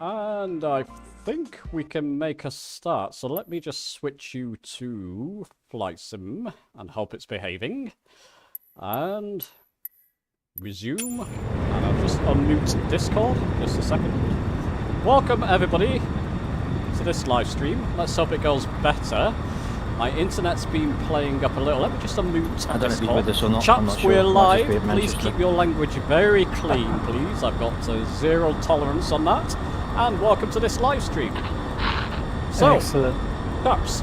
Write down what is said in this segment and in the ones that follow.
And I think we can make a start. So let me just switch you to Flight Sim and hope it's behaving. And resume. And I'll just unmute Discord. Just a second. Welcome everybody to this live stream. Let's hope it goes better. My internet's been playing up a little. Let me just unmute I don't know if you're with us or Discord. not. Chaps, we're sure. live. Might just be at Please keep your language very clean, please. I've got zero tolerance on that. And welcome to this live stream. So, excellent. chaps,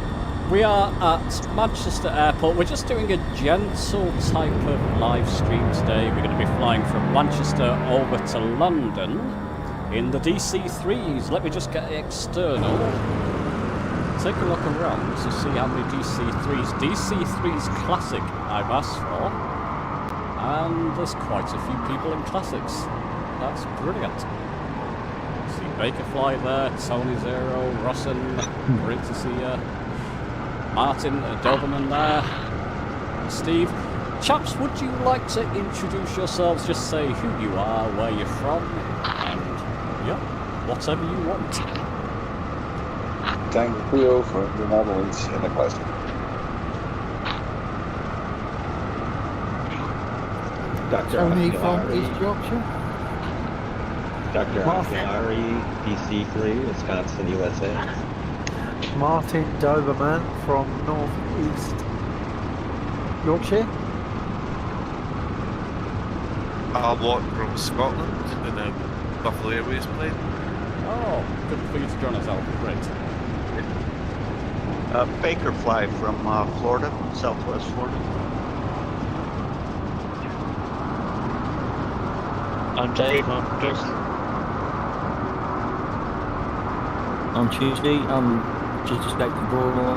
we are at Manchester Airport. We're just doing a gentle type of live stream today. We're going to be flying from Manchester over to London in the DC-3's. Let me just get external. Take a look around to see how many DC-3's. DC-3's Classic I've asked for. And there's quite a few people in Classics. That's brilliant. See Bakerfly there, Tony Zero, Rosson, great to see you. Martin, Doberman there. Steve. Chaps, would you like to introduce yourselves? Just say who you are, where you're from, and yeah, whatever you want. Thank you for the Netherlands in the Classic. Tony from East Yorkshire. Dr. Akhilari, DC-3, Wisconsin, USA. Martin Doberman from North East Yorkshire. Al Watt from Scotland in the Buffalo Airways plane. Oh, good for you to join us, Al. Great. Bakerfly from Florida, Southwest Florida. I'm Dave, I'm Jason. On Tuesday, I'm just expecting Broadmoor.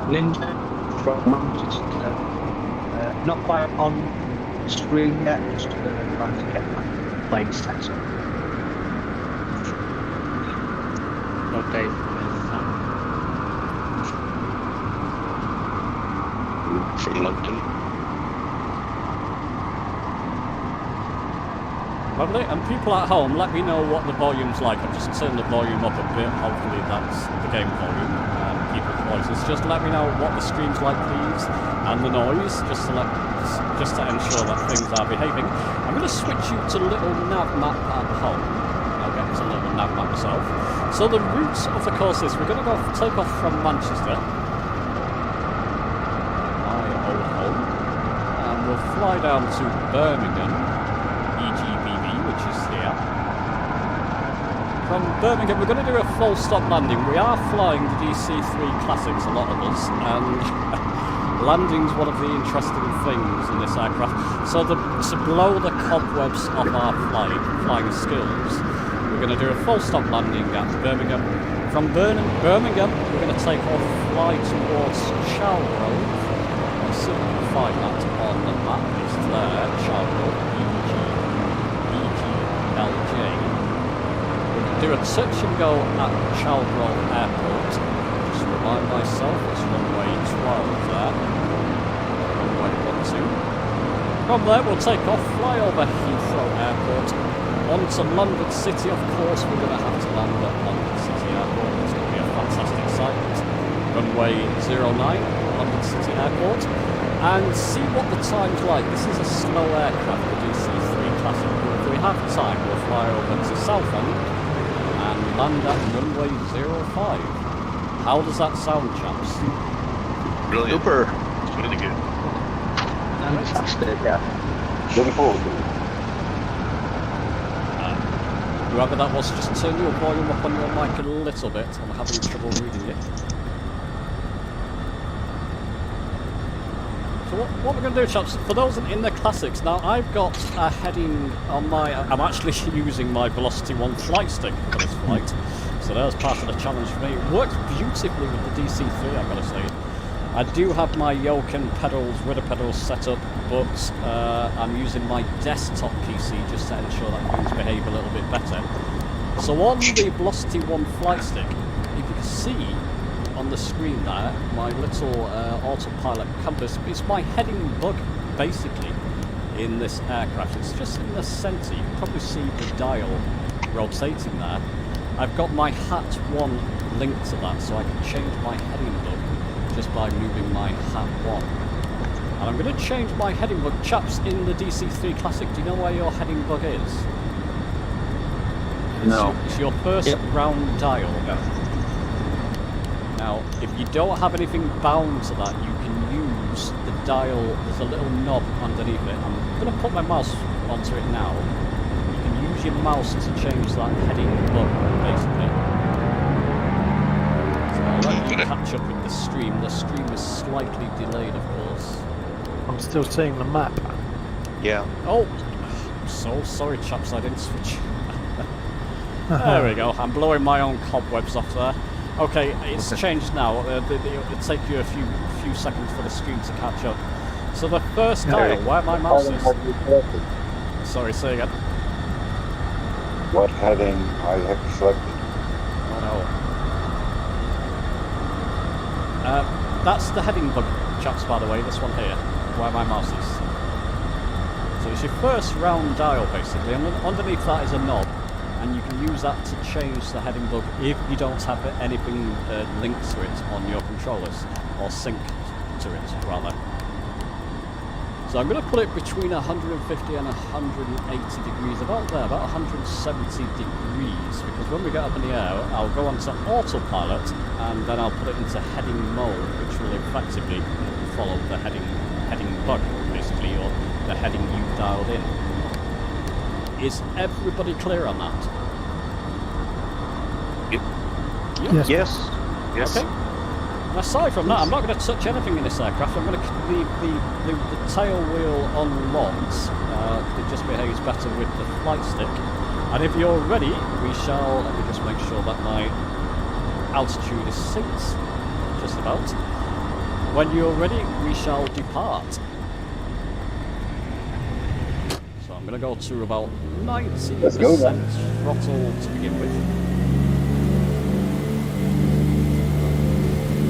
Linda from Manchester. Not quite on screen yet, just trying to get my plane set up. No, Dave. From London. Lovely. And people at home, let me know what the volume's like. I've just turned the volume up a bit. Hopefully that's the game volume. And people's noises, just let me know what the stream's like, please, and the noise, just to ensure that things are behaving. I'm going to switch you to little nav map at home. I'll get to little nav map myself. So the route of the course is we're going to take off from Manchester, my old home, and we'll fly down to Birmingham, EGBV, which is here. From Birmingham, we're going to do a full stop landing. We are flying the DC-3 Classics, a lot of us, and landing's one of the interesting things in this aircraft. So to blow the cobwebs off our flying skills, we're going to do a full stop landing at Birmingham. From Birmingham, we're going to take off, fly towards Chalgrove. I'll see if we can find that on the map. It's there, Chalgrove, EGLJ. Do a touch and go at Chalgrove Airport. Just remind myself, it's runway 12 there. Runway 12. From there, we'll take off, fly over Heathrow Airport, onto London City. Of course, we're going to have to land at London City Airport. It's going to be a fantastic site. Runway 09, London City Airport. And see what the time's like. This is a slow aircraft, the DC-3 Classic. If we have time, we'll fly over to Southend and land at runway 05. How does that sound, chaps? Brilliant. Super. It's really good. Fantastic, yeah. Looking forward to it. Whoever that was, just turn your volume up on your mic a little bit. I'm having trouble reading it. So what we're going to do, chaps, for those in the Classics, now I've got a heading on my... I'm actually using my Velocity 1 flight stick for this flight, so there's part of the challenge for me. It works beautifully with the DC-3, I've got to say. I do have my yoke and pedals, rudder pedals set up, but I'm using my desktop PC just to ensure that things behave a little bit better. So on the Velocity 1 flight stick, if you can see on the screen there, my little autopilot compass, it's my heading bug basically in this aircraft. It's just in the centre. You can probably see the dial rotating there. I've got my Hat 1 linked to that, so I can change my heading bug just by moving my Hat 1. And I'm going to change my heading bug. Chaps, in the DC-3 Classic, do you know where your heading bug is? No. It's your first round dial. Now, if you don't have anything bound to that, you can use the dial. There's a little knob underneath it. I'm going to put my mouse onto it now. You can use your mouse to change that heading button, basically. So I'll let you catch up with the stream. The stream is slightly delayed, of course. I'm still seeing the map. Yeah. Oh, I'm so sorry, chaps, I didn't switch. There we go. I'm blowing my own cobwebs off there. Okay, it's changed now. It'll take you a few seconds for the stream to catch up. So the first dial, where my mouse is... Sorry, say again. What heading I have selected? Oh no. That's the heading bug, chaps, by the way, this one here, where my mouse is. So it's your first round dial, basically, and underneath that is a knob. And you can use that to change the heading bug if you don't have anything linked to it on your controllers, or synced to it, rather. So I'm going to put it between 150 and 180 degrees, about there, about 170 degrees, because when we get up in the air, I'll go onto autopilot, and then I'll put it into heading mode, which will effectively follow the heading bug, basically, or the heading you've dialed in. Is everybody clear on that? Yep. Yes. Yes. Okay. And aside from that, I'm not going to touch anything in this aircraft. I'm going to leave the tail wheel unlocked. It just behaves better with the flight stick. And if you're ready, we shall... Let me just make sure that my altitude is synced. Just about. When you're ready, we shall depart. I'm going to go to about 90% throttle to begin with.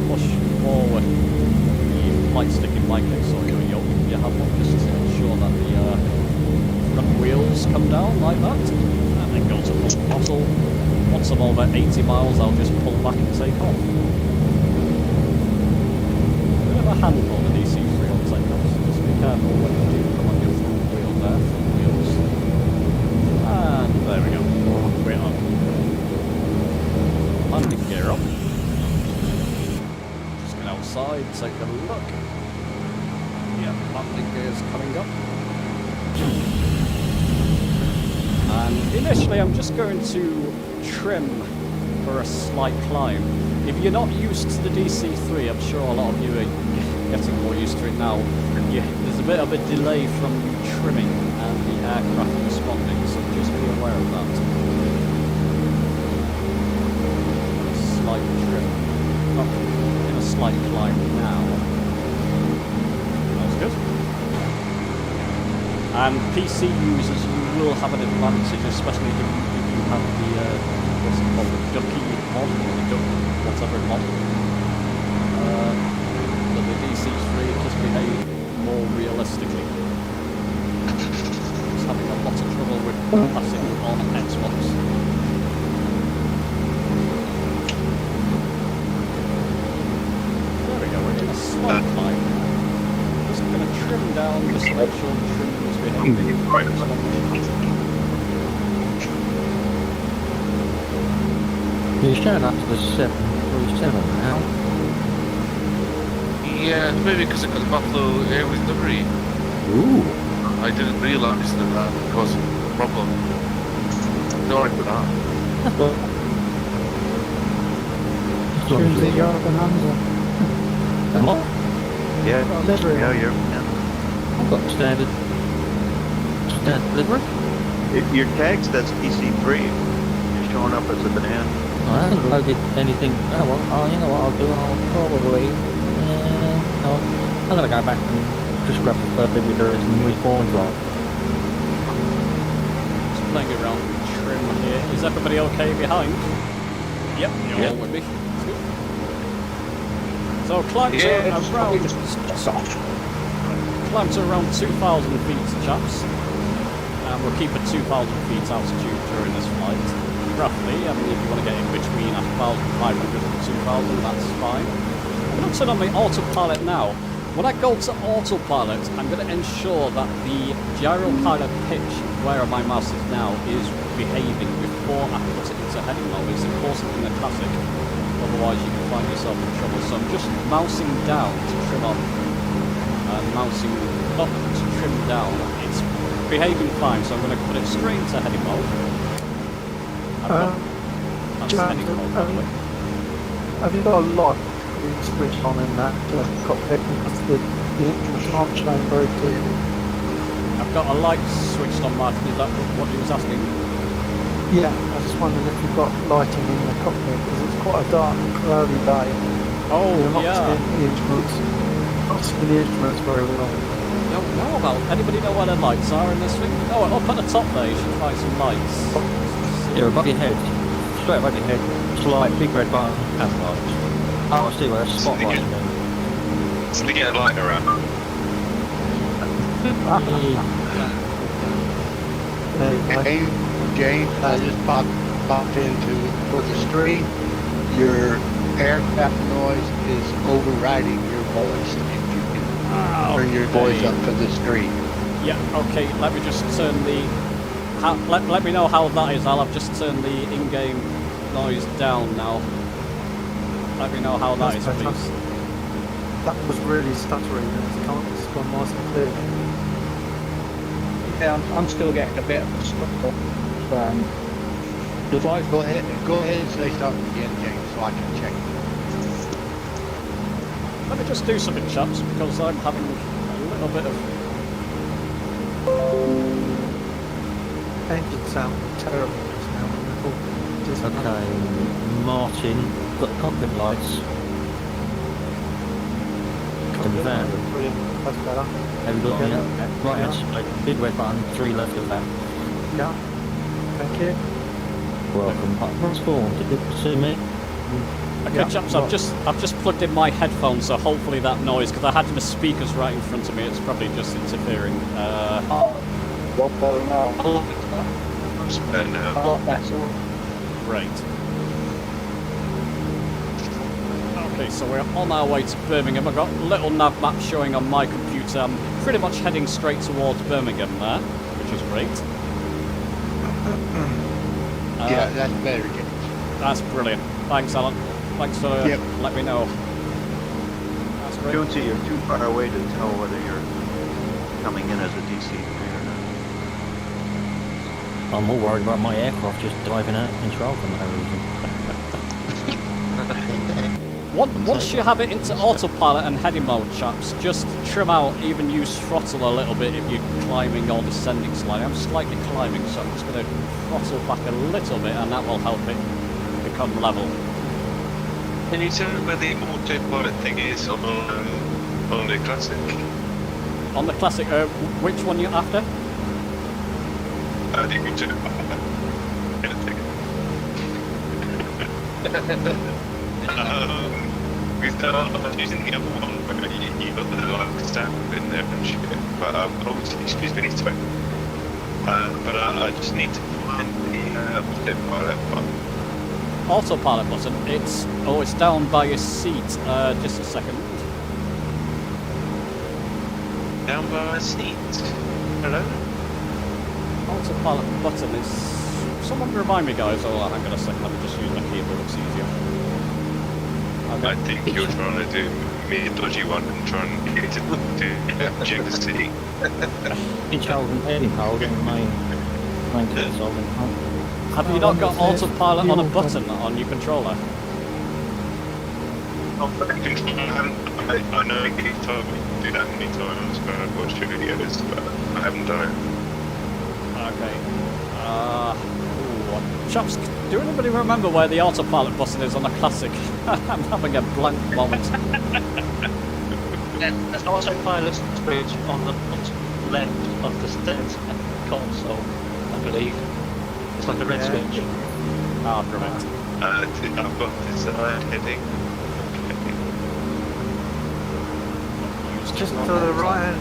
Push forward the flight stick in my case, or your yoke, if you have one, just to ensure that the front wheels come down like that. And then go to full throttle. Once I'm over 80 miles, I'll just pull back and take off. handle the DC-3 will take off, so just be careful when you do come on your front wheel there, front wheels. And there we go, we're on. Landing gear up. Just get outside, take a look. Yeah, landing gear's coming up. And initially I'm just going to trim for a slight climb. If you're not used to the DC-3, I'm sure a lot of you are getting more used to it now. There's a bit of a delay from you trimming and the aircraft responding, so just be aware of that. A slight trim. Up in a slight climb now. That's good. And PC users, you will have an advantage, especially if you have the what's it called, the ducky mod, or the duck, whatever mod. But the DC-3 just behave more realistically. Just having a lot of trouble with passing on Xbox. There we go, we're in a slight climb. Just going to trim down, just to make sure the trim is behaving. You're showing up to the 737 now. Yeah, maybe because I got Buffalo Airways delivery. Ooh. I didn't realise that caused a problem. Sorry for that. That's good. Tuesday, you're a bonanza. What? Yeah, delivery. I've got standard delivery. Your tag says PC3. You're showing up as a banana. I haven't loaded anything. Oh well, you know what I'll do? I'll probably. No, I'm gonna go back and just grab the third distributor and respawn drive. Just playing around with trim here. Is everybody okay behind? Yep, you're all with me. That's good. So climb to around. Climb to around 2,000 feet, chaps. And we'll keep at 2,000 feet altitude during this flight. Roughly, I mean, if you want to get in between 1,500 and 2,000, that's fine. I'm going to turn on my autopilot now. When I go to autopilot, I'm going to ensure that the gyro pilot pitch, where my mouse is now, is behaving before I put it into heading mode. It's important in the classic, otherwise you can find yourself in trouble. So I'm just mousing down to trim up, and mousing up to trim down. It's behaving fine, so I'm going to put it straight into heading mode. That's heading mode, by the way. Have you got a lot switch on in that cockpit because the instruments aren't showing very clearly? I've got a light switched on, Martin. Is that what he was asking? Yeah, I was just wondering if you've got lighting in the cockpit because it's quite a dark, cloudy day. Oh, You're not yeah. seeing the instruments. Not seeing the instruments very well. Don't know about. Anybody know where the lights are in this thing? Oh, up at the top there, you should find some lights. Yeah, above your head. Straight above your head. Slight big red button and lights. Oh, I see where that's spotlight is. Somebody get a light around. There you go. James, I just popped into for the stream. Your aircraft noise is overriding your voice. If you can turn your voice up for the stream. Yeah, okay, let me just turn the... let me know how that is, Al. I've just turned the in-game noise down now. Let me know how that is, That's please. That was really stuttery. It's gone nice and clear. Yeah, I'm still getting a bit of a stuff. Device, go ahead and say something again, James, so I can check. Let me just do something, chaps, because I'm having a little bit of... Engine sound terrible just now. Okay, Martin, got cockpit lights. In the van. Brilliant. That's better. Have you got me? Right hand side, big red button, 3 left of that. Yeah. Thank you. Welcome back. Respawn, did you see me? Okay, Yeah, chaps, right. I've just plugged in my headphones, so hopefully that noise, because I had the speakers right in front of me, it's probably just interfering. What better now? A lot better. It's better now. A lot better. Great. Okay, Okay, so we're on our way to Birmingham. I've got a little nav map showing on my computer. I'm pretty much heading straight towards Birmingham there, which is great. Yeah, that's better. That's brilliant. Thanks, Alan. Thanks for letting me know. That's great. Jonesy, you're too far away to tell whether you're coming in as a DC-3 or not. I'm more worried about my aircraft just diving out of control for no reason. Once you have it into autopilot and heading mode, chaps, just trim out, even use throttle a little bit if you're climbing or descending slightly. I'm slightly climbing, so I'm just going to throttle back a little bit, and that will help it become level. Can you tell me where the autopilot thing is on the Classic? On the Classic, which one you after? The autopilot. We've done I was using the other one where you got the like stamp in there and shit, but obviously excuse me to it. But I just need to find the autopilot button. Autopilot button, it's down by your seat. Just a second. Down by my seat. Hello? Autopilot button is... Someone remind me, guys. Oh, hang on a second, let me just use my keyboard, it's easier. Okay. I think you're trying to do me a dodgy one and try and get it to check the city. In Chalgrove, main Southend. Have you not got autopilot on a button on your controller? I know you told me to do that many times when I've watched your videos, but I haven't done it. Okay. Chaps, do anybody remember where the autopilot button is on a Classic? I'm having a blank moment. There's autopilot switch on the left of the stairs console, I believe. It's like a red switch. Ah, brilliant. I've got this heading. Just to the right hand,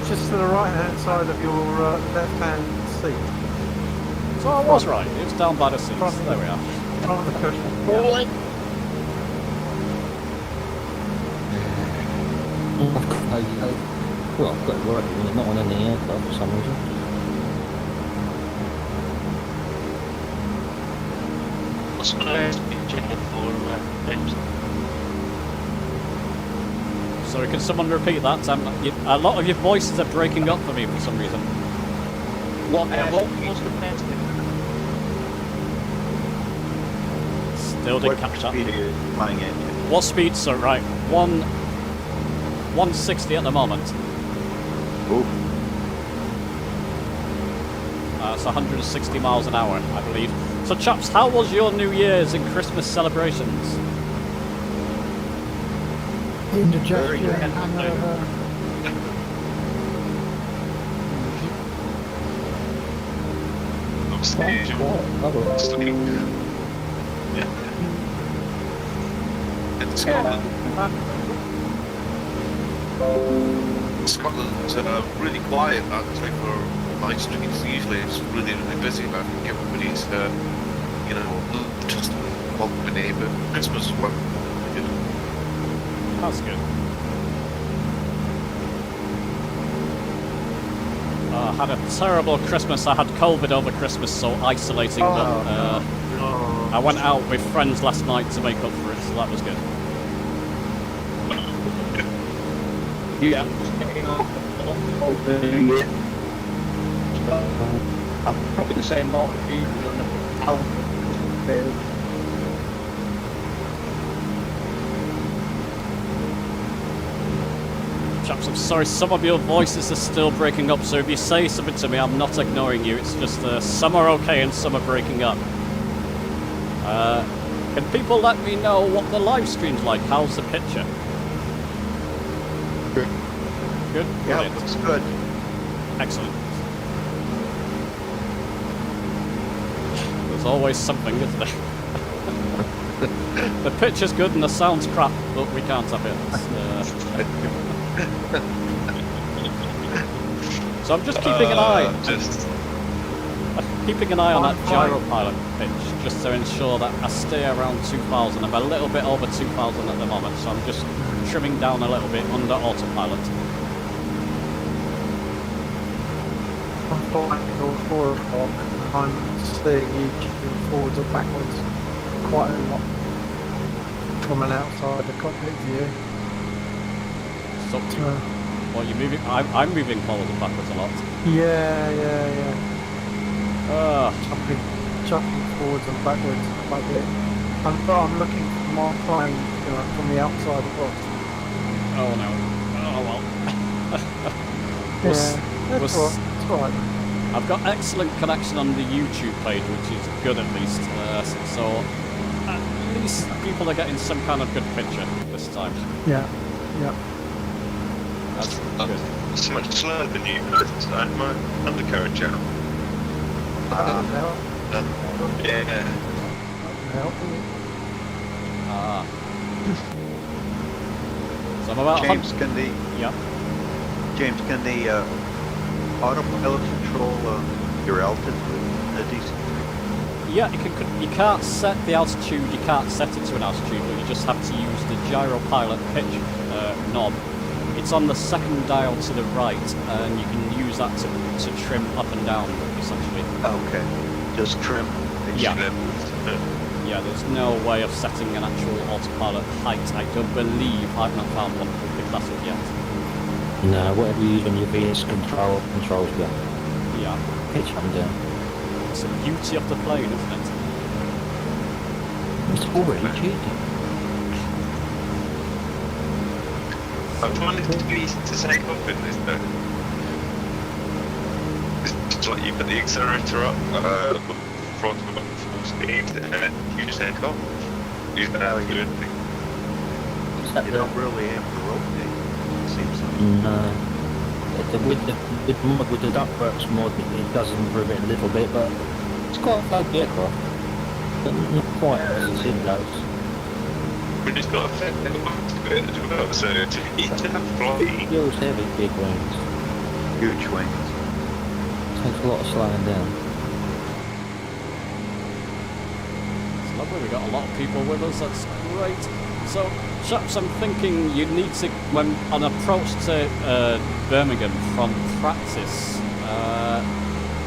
just to the right hand side of your left hand seat. So I was right, it's down by the seats. There we are. On the cushion. Well, I've got it working, but not on any aircraft for some reason. What's the last picture for James? Sorry, can someone repeat that? A lot of your voices are breaking up for me for some reason. What was the best? Still didn't catch that. What speed are you flying at? What speed, sir? Right, 160 at the moment. Ooh. It's 160 miles an hour, I believe. So, chaps, how was your New Year's and Christmas celebrations? Indigestion, hangover. Upstage. In Scotland. Scotland's really quiet actually for my streets. Usually it's really, really busy, and I think everybody's, just company, but Christmas is one. That's good. I had a terrible Christmas. I had COVID over Christmas, so isolating. I went out with friends last night to make up for it, so that was good. Yeah. I'm probably the same boat as you. Chaps, I'm sorry, some of your voices are still breaking up, so if you say something to me, I'm not ignoring you. It's just some are okay and some are breaking up. Can people let me know what the live stream's like? How's the picture? Good. Good? Yeah, Brilliant. looks good. Excellent. There's always something, isn't there? The picture's good and the sound's crap, but we can't have it. So I'm just keeping an eye. Keeping an eye on that gyro pilot pitch, just to ensure that I stay around 2,000. I'm a little bit over 2,000 at the moment, so I'm just trimming down a little bit under autopilot. I'm flying till 4 o'clock. I'm seeing each forwards or backwards quite a lot from an outside the cockpit view. So, well, you're moving. I'm moving forwards and backwards a lot. Yeah. Ah, Jumping forwards and backwards quite a bit. I'm looking for my plane, from the outside of the box. oh no. Oh well. Yeah, that's all right. I've got excellent connection on the YouTube page, which is good at least. So at least people are getting some kind of good picture this time. Yeah. That's good. So much slower than you guys. I had my undercarriage out. Yeah. Ah. So I'm about James, can the autopilot control your altitude with the DC-3? Yeah, you can't set the altitude, you can't set it to an altitude, but you just have to use the gyro pilot pitch knob. It's on the second dial to the right, and you can use that to trim up and down, essentially. Okay, just trim. Yeah. Yeah, there's no way of setting an actual autopilot height. I don't believe I've not found one with that as yet. No, whatever you use on your VS controls go. Yeah. Pitch up and down. It's the beauty of the plane, isn't it? It's already cheating. I'm trying to be to take off in this though. It's like you put the accelerator up, throttle up full speed, and then you just take off. You don't have to do anything. You don't really have to rotate, it seems like. No. With the ductworks mod, it does improve it a little bit, but it's quite a floaty aircraft. But not quite as it goes. But it's got a fair bit as well, so to fly. Yours heavy, big wings. Huge wings. Takes a lot of slowing down. It's lovely, we've got a lot of people with us, that's great. So, chaps, I'm thinking you need to, when on approach to Birmingham from practice,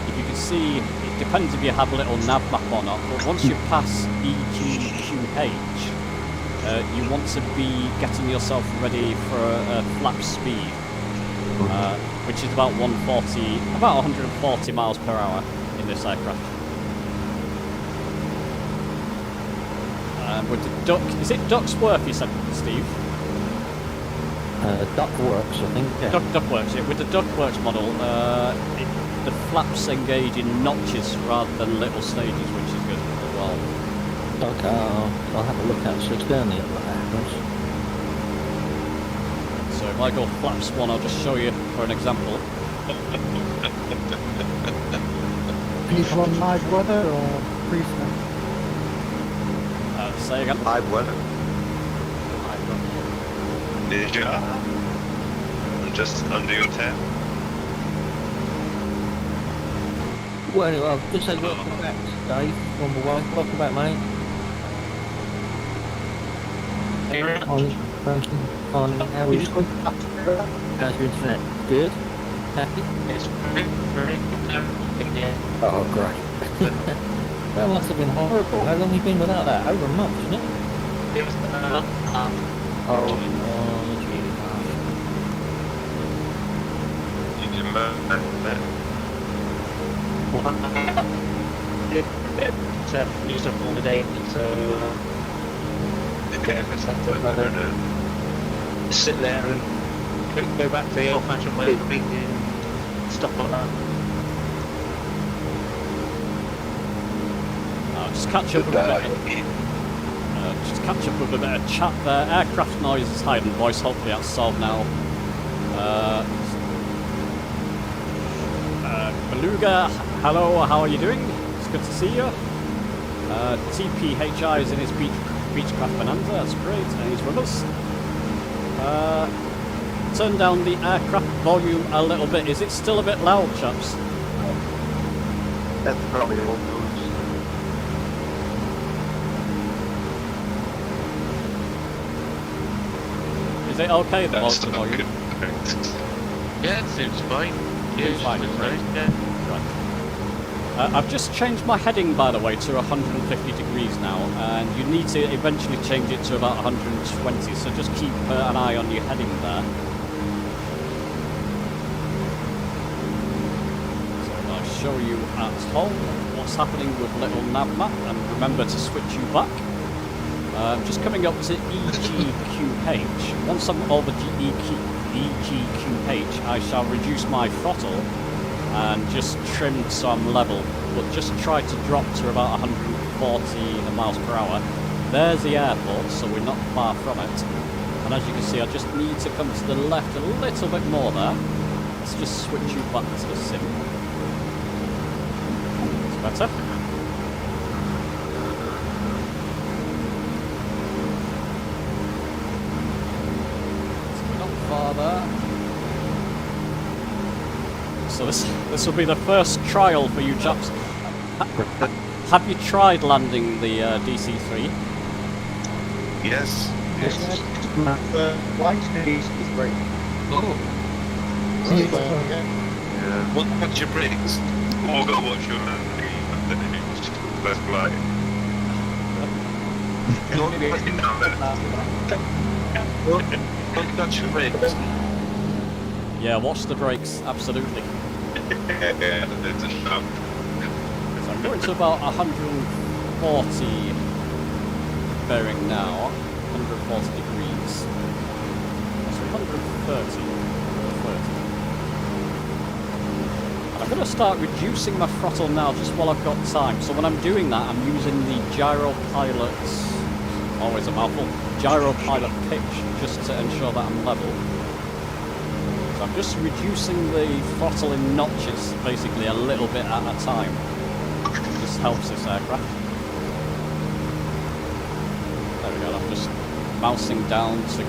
if you can see, it depends if you have a little nav map or not, but once you pass EGQH, you want to be getting yourself ready for a flap speed, which is about 140 miles per hour in this aircraft. With the duck, is it Ducksworth you said, Steve? Duckworks, I think. Yeah. Duckworks, yeah. With the Duckworks model, the flaps engage in notches rather than little stages, which is good as well. Okay, I'll have a look at it externally at what happens. So if I go flaps 1, I'll just show you for an example. People on live weather or briefing? Say again? Live weather. Ninja. I'm just under your tail. Well, anyway, I'll just say welcome back, Dave, on the way. Welcome back, mate. On how we how's your internet? Good? Happy? It's very good. Oh, great. That must have been horrible. How long have you been without that? Over a month, isn't it? It was Oh, You can move that. It's used up all the day, so Okay, just have to sit there and go back to the old-fashioned way of reading and stuff like that. Just catch up with a bit. Just catch up with a bit of chat there. Aircraft noise is hiding voice. Hopefully that's solved now. Beluga, hello. How are you doing? It's good to see you. TPHI is in his Beechcraft Bonanza. That's great, and he's with us. Turn down the aircraft volume a little bit. Is it still a bit loud, chaps? That's probably old news. Is it okay the That's motor not volume? good. Yeah, it seems fine. Yeah, Seems fine, seems right? nice, yeah. Right. I've just changed my heading, by the way, to 150 degrees now, and you need to eventually change it to about 120, so just keep an eye on your heading there. So I'll show you at home what's happening with little navmap, and remember to switch you back. Just coming up to EGQH. Once I'm over EGQH, I shall reduce my throttle and just trim so I'm level, but just try to drop to about 140 miles per hour. There's the airport, so we're not far from it. And as you can see, I just need to come to the left a little bit more there. Let's just switch you back to the sim. It's better. There. So this will be the first trial for you chaps. Have you tried landing the DC-3? Yes. Yes. Flights to DC-3. Oh, Yeah. What's your brakes? Or go watch your first flight. Don't touch your brakes. Yeah, watch the brakes, absolutely. Yeah, it's a shock. So I'm going to about 140 bearing now, 140 degrees. So 130. And I'm going to start reducing my throttle now just while I've got time. So when I'm doing that, I'm using the gyro pilot's, always a mouthful, gyro pilot pitch, just to ensure that I'm level. So I'm just reducing the throttle in notches, basically a little bit at a time. Just helps this aircraft. There we go, I'm just mousing down to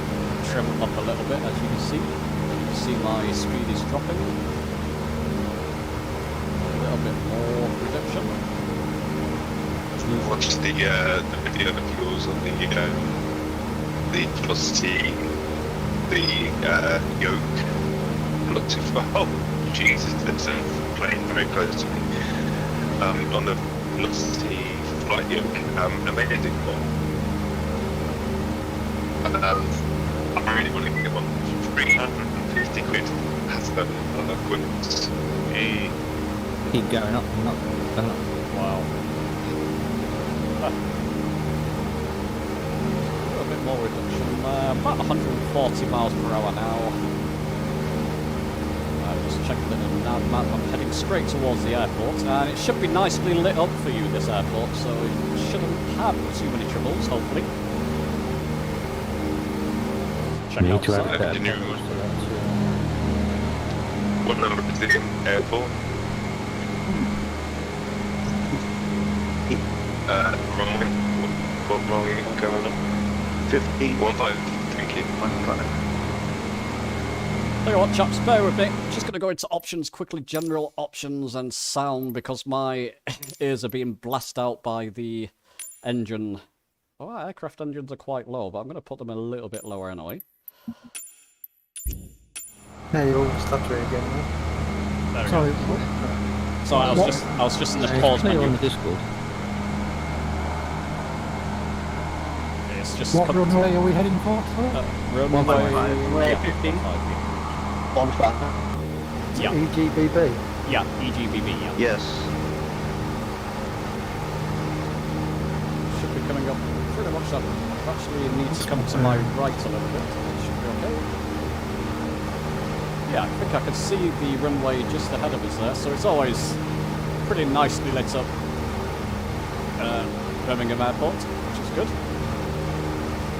trim up a little bit, as you can see. You can see my speed is dropping. A little bit more reduction. Watch the video of yours on the velocity, the yoke. Not too far. Oh, Jesus, there's a plane very close to me. On the velocity flight yoke, amazing one. I really want to get one. 350 quid. That's the quid. Hey. Keep going up and up and up. Wow. A little bit more reduction, about 140 miles per hour now. Just check the little nav map. I'm heading straight towards the airport, and it should be nicely lit up for you, this airport, so you shouldn't have too many troubles, hopefully. Check Me out too, the I've side. got What number is the airport? Runway. What runway going on? 15. 15, thank you. 15. Tell you what, chaps, bear with me. Just going to go into options quickly, general options and sound, because my ears are being blasted out by the engine. Oh, aircraft engines are quite low, but I'm going to put them a little bit lower anyway. Now you're all stuttering again. There we Sorry. go. So I was just in the pause Clear menu. on the Discord. It's just What runway are we heading for? runway 15. 155. On track. Yeah, EGBB. yeah, EGBB, yeah. Yes. Should be coming up pretty much that. Actually, it needs to come to my right a little bit. It should be okay. Yeah, I think I can see the runway just ahead of us there, so it's always pretty nicely lit up. Birmingham Airport, which is good.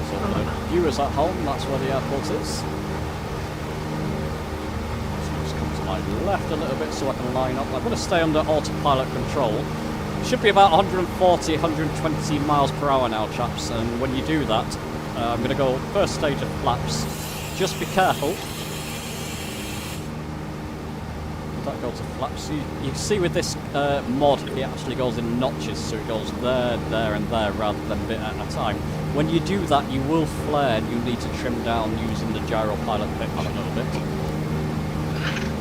So for the viewers at home, that's where the airport is. My left a little bit so I can line up. I'm going to stay under autopilot control. Should be about 140, 120 miles per hour now, chaps, and when you do that, I'm going to go first stage of flaps. Just be careful. that go to flaps. You see with this mod, it actually goes in notches, so it goes there, there, and there, rather than a bit at a time. When you do that, you will flare, and you need to trim down using the gyro pilot bit a little bit.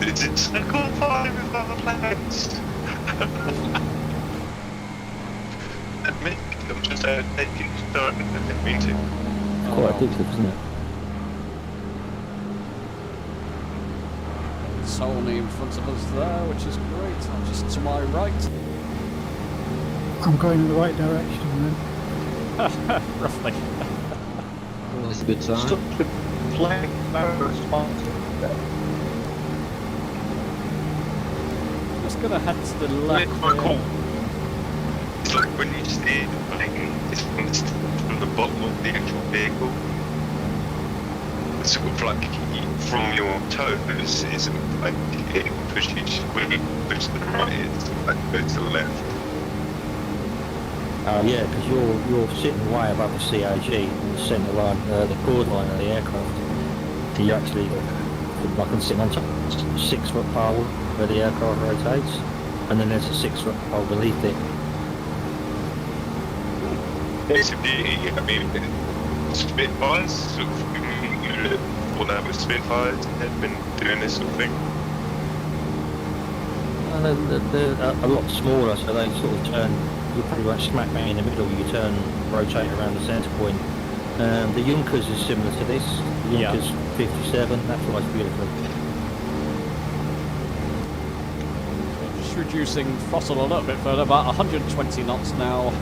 It's in circle 5 with other planets. Admit, I'm just taking start. I didn't mean to. Quite addictive, isn't it? Tony in front of us there, which is great. I'm just to my right. I'm going in the right direction then. Roughly. Well, that's a good sign. Stuff to play very responsive. Just gonna head to the left. It's quite cool. It's like when you see it, like, it's from the bottom of the actual vehicle. It's sort of like from your toes, it's like it pushes, when you push to the right, it's like goes to the left. Yeah, because you're sitting way above the COG in the centre line, the chord line of the aircraft. You actually, I can sit on top of a 6 foot pole where the aircraft rotates, and then there's a 6 foot pole beneath it. It's a beauty. I mean, Spitfires, sort of, all that with Spitfires, have been doing this sort of thing. They're a lot smaller, so they sort of turn. You're pretty much smack bang in the middle. You rotate around the centre point. The Junkers is similar to this. The Junkers 57. That flies beautifully. Just reducing throttle a little bit further, about 120 knots now.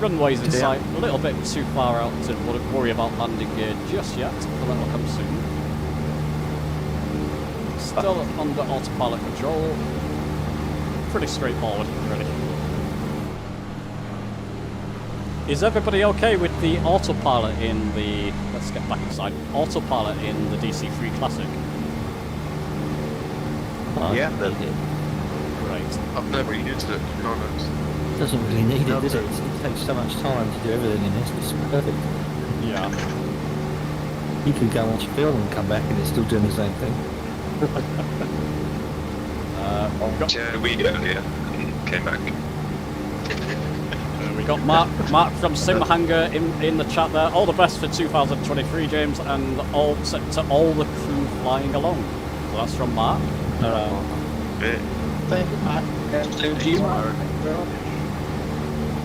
Runway's in sight, a little bit too far out to worry about landing gear just yet, but that'll come soon. Still under autopilot control. Pretty straightforward, really. Is everybody okay with the autopilot in the... Let's get back inside. Autopilot in the DC-3 Classic? Yeah, that's it. Great. I've never used it, to be honest. It doesn't really need it, does it? It takes so much time to do everything in this. It's perfect. Yeah. You can go watch a film and come back and it's still doing the same thing. Yeah, we earlier came back. We got Mark from Simhanger in the chat there. All the best for 2023, James, and all to all the crew flying along. So that's from Mark. Thank you, Matt. Thank you, Mark.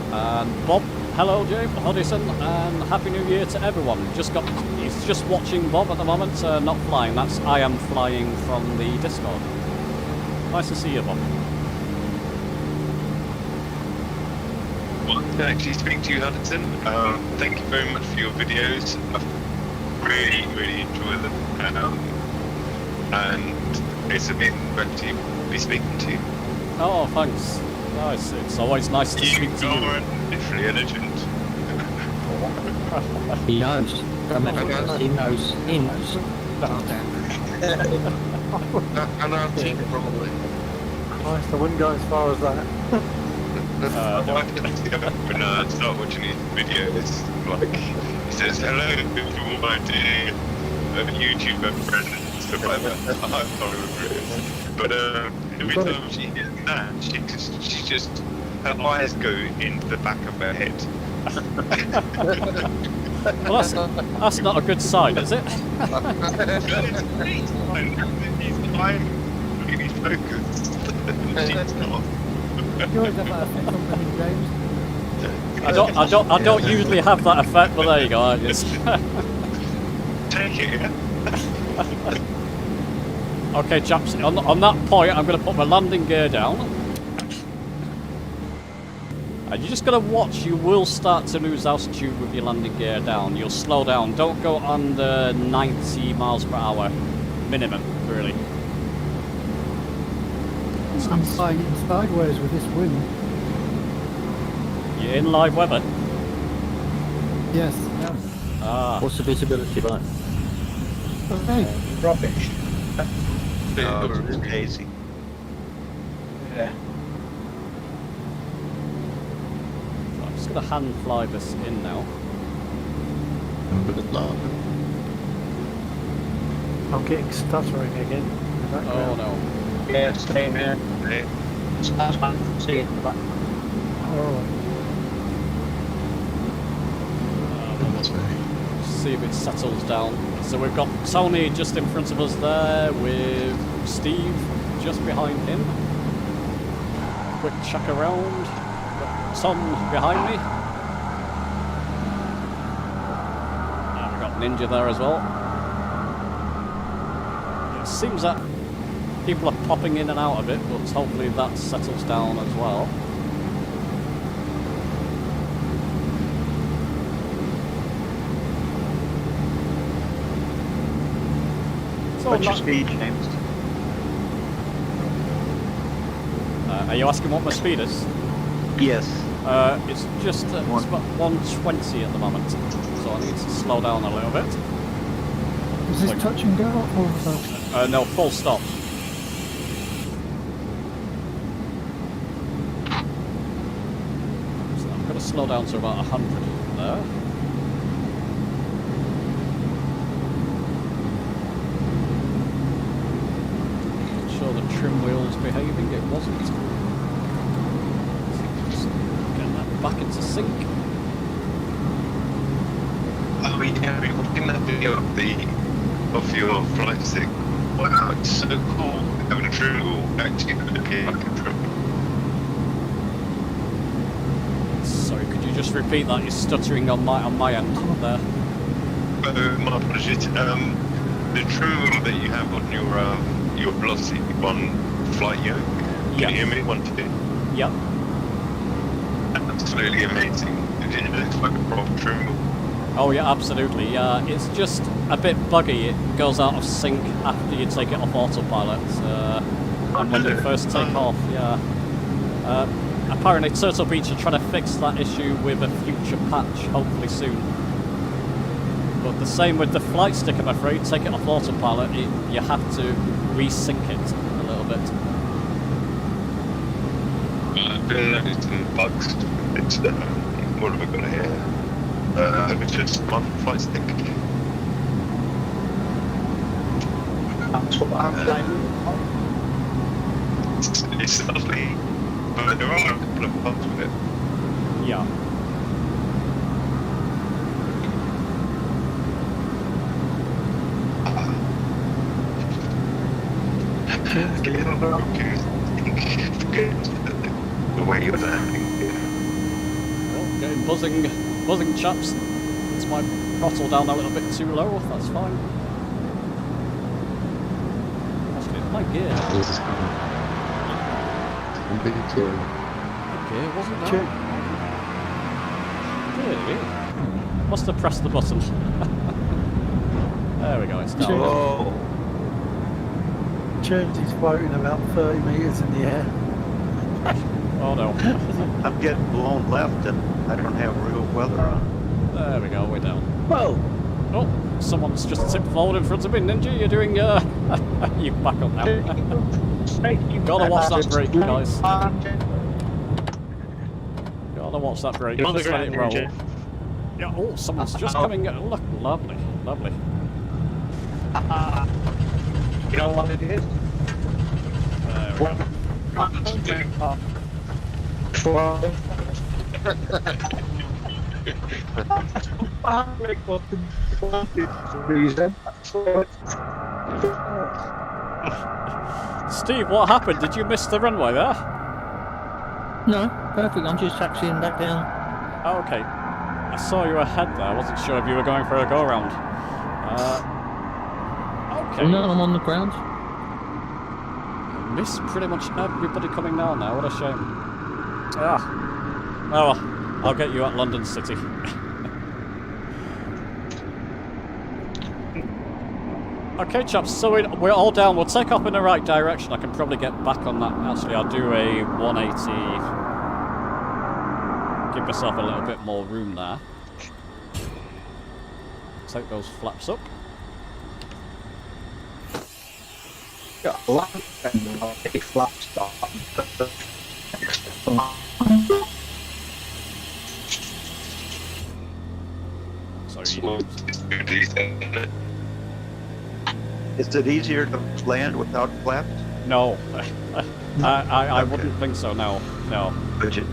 And Bob, hello James Hodgson, and Happy New Year to everyone. He's just watching Bob at the moment, not flying. That's I am flying from the Discord. Nice to see you, Bob. Well, to actually speak to you, Hudson. Thank you very much for your videos. I've really enjoyed them. And it's been great to be speaking to you. Oh, thanks. Nice. It's always nice to speak to you. You are literally a legend. He knows. He knows. He knows. And our team probably. Christ, I wouldn't go as far as that. When I start watching his videos, like, he says, hello to all my dear YouTuber friends and stuff like that. I can't remember it is. But every time she hears that, she just, her eyes go into the back of her head. Well, that's not a good sign, is it? He's fine. He's focused. She's not. You always have that effect on running games. I don't usually have that effect, but there you go. I just Take it, yeah? Okay, chaps. On that point, I'm going to put my landing gear down. And you're just going to watch. You will start to lose altitude with your landing gear down. You'll slow down. Don't go under 90 miles per hour minimum, really. I'm flying sideways with this wind. You're in live weather. Yes. Ah. What's the visibility like? Okay. Rubbish. Oh, it's hazy. Yeah. So I'm just going to hand fly this in now. I'm getting stuttering again. the Oh background. no. Yeah, same here. Yeah. That's fine. See it, but Oh, See if it settles down. So we've got Tony just in front of us there with Steve just behind him. Quick check around. Got Tom behind me. And we've got Ninja there as well. It seems that people are popping in and out of it, but hopefully that settles down as well. So What's your not- speed, James? Are you asking what my speed is? Yes. It's just it's about 120 at the moment, so I need to slow down a little bit. is this touch and go or No, full stop. So I'm going to slow down to about 100 there. Make sure the trim wheel's behaving. It wasn't. Just getting that back into sync. Oh yeah, we were watching that video of your flight stick. Wow, it's so cool having a trim wheel actually appear like a trim. Sorry, could you just repeat that? You're stuttering on my end there. My apologies. The trim wheel that you have on your Velocity One flight yoke. Can Yeah. you hear me? 1, 2. Yep. Absolutely amazing. It looks like a proper trim wheel. Oh yeah, absolutely. Yeah, it's just a bit buggy. It goes out of sync after you take it off autopilot, and when you first take off. Yeah. Apparently, Turtle Beach are trying to fix that issue with a future patch, hopefully soon. But the same with the flight stick, I'm afraid. Take it off autopilot, you have to resync it a little bit. I've been noticing bugs. It's what have I got here? It's just one flight stick. that's what I'm saying. It's lovely, but there are a couple of bugs with it. Yeah. The way you're landing. Oh, getting buzzing chaps. It's my throttle down a little bit too low. That's fine. Actually, it's my gear. This is big tour. Gear wasn't down. Really? Must have pressed the button. There we go. It's down. Whoa. Jersey's floating about 30 metres in the air. Oh no. I'm getting blown left and I don't have real weather on. There we go. We're down. Whoa! Oh, someone's just tipped forward in front of me. Ninja, you're doing. You back up now. Gotta watch that brake, guys. Gotta watch that brake. You're on the Just let it roll. ground, Yeah. Oh, someone's just coming. Look, lovely, lovely. You know what it is? There we go. Steve, what happened? Did you miss the runway there? No, perfect. I'm just taxiing back down. Oh, okay. I saw you ahead there. I wasn't sure if you were going for a go-round. Okay. No, I'm on the ground. Miss pretty much everybody coming down now. What a shame. Ah. Oh, well. I'll get you at London City. Okay, chaps, so we're all down. We'll take off in the right direction. I can probably get back on that. Actually, I'll do a 180. Give myself a little bit more room there. Take those flaps up. Got a lot and I'll take flap stop. So It's good, isn't it? Is it easier to land without flaps? No, I Okay. wouldn't think so. No. Could you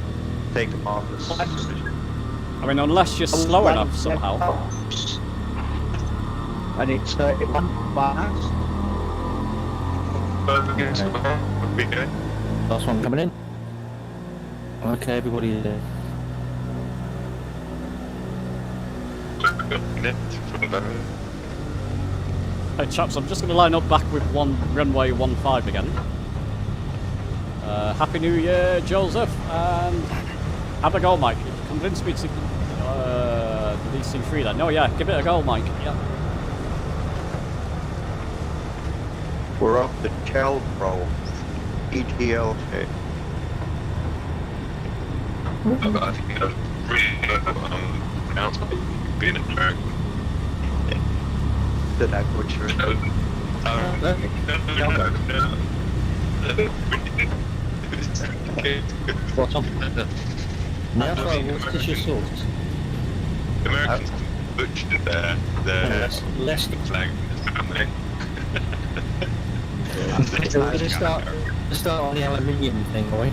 take them off? I mean, unless you're slow enough somehow. And it's 31 miles. Last one coming in. Okay, everybody there. Hey chaps, I'm just going to line up back with runway 15 again. Happy New Year, Joseph, and have a go, Mike. You convinced me to the DC-3 then. No, yeah, give it a go, Mike. Yeah. We're off the Chalgrove, ETLJ. I think I've really pronounced it being American. Did I butcher it? No. What's on? Now, what is your source? Americans butchered their Less flag, haven't they? Let's start on the aluminium thing, boy.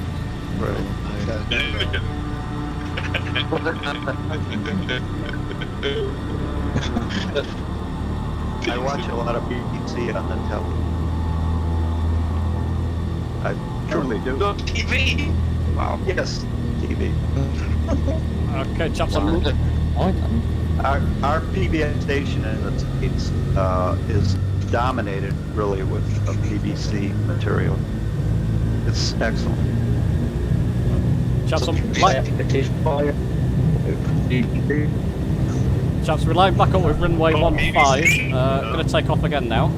I watch a lot of BBC on the telly. I truly do. No, TV! Wow. Yes, TV. Okay, chaps, I'm Our PBS station in the States is dominated really with BBC material. It's excellent. chaps, It is fire. chaps, we're lined back up with runway 15. Going to take off again now.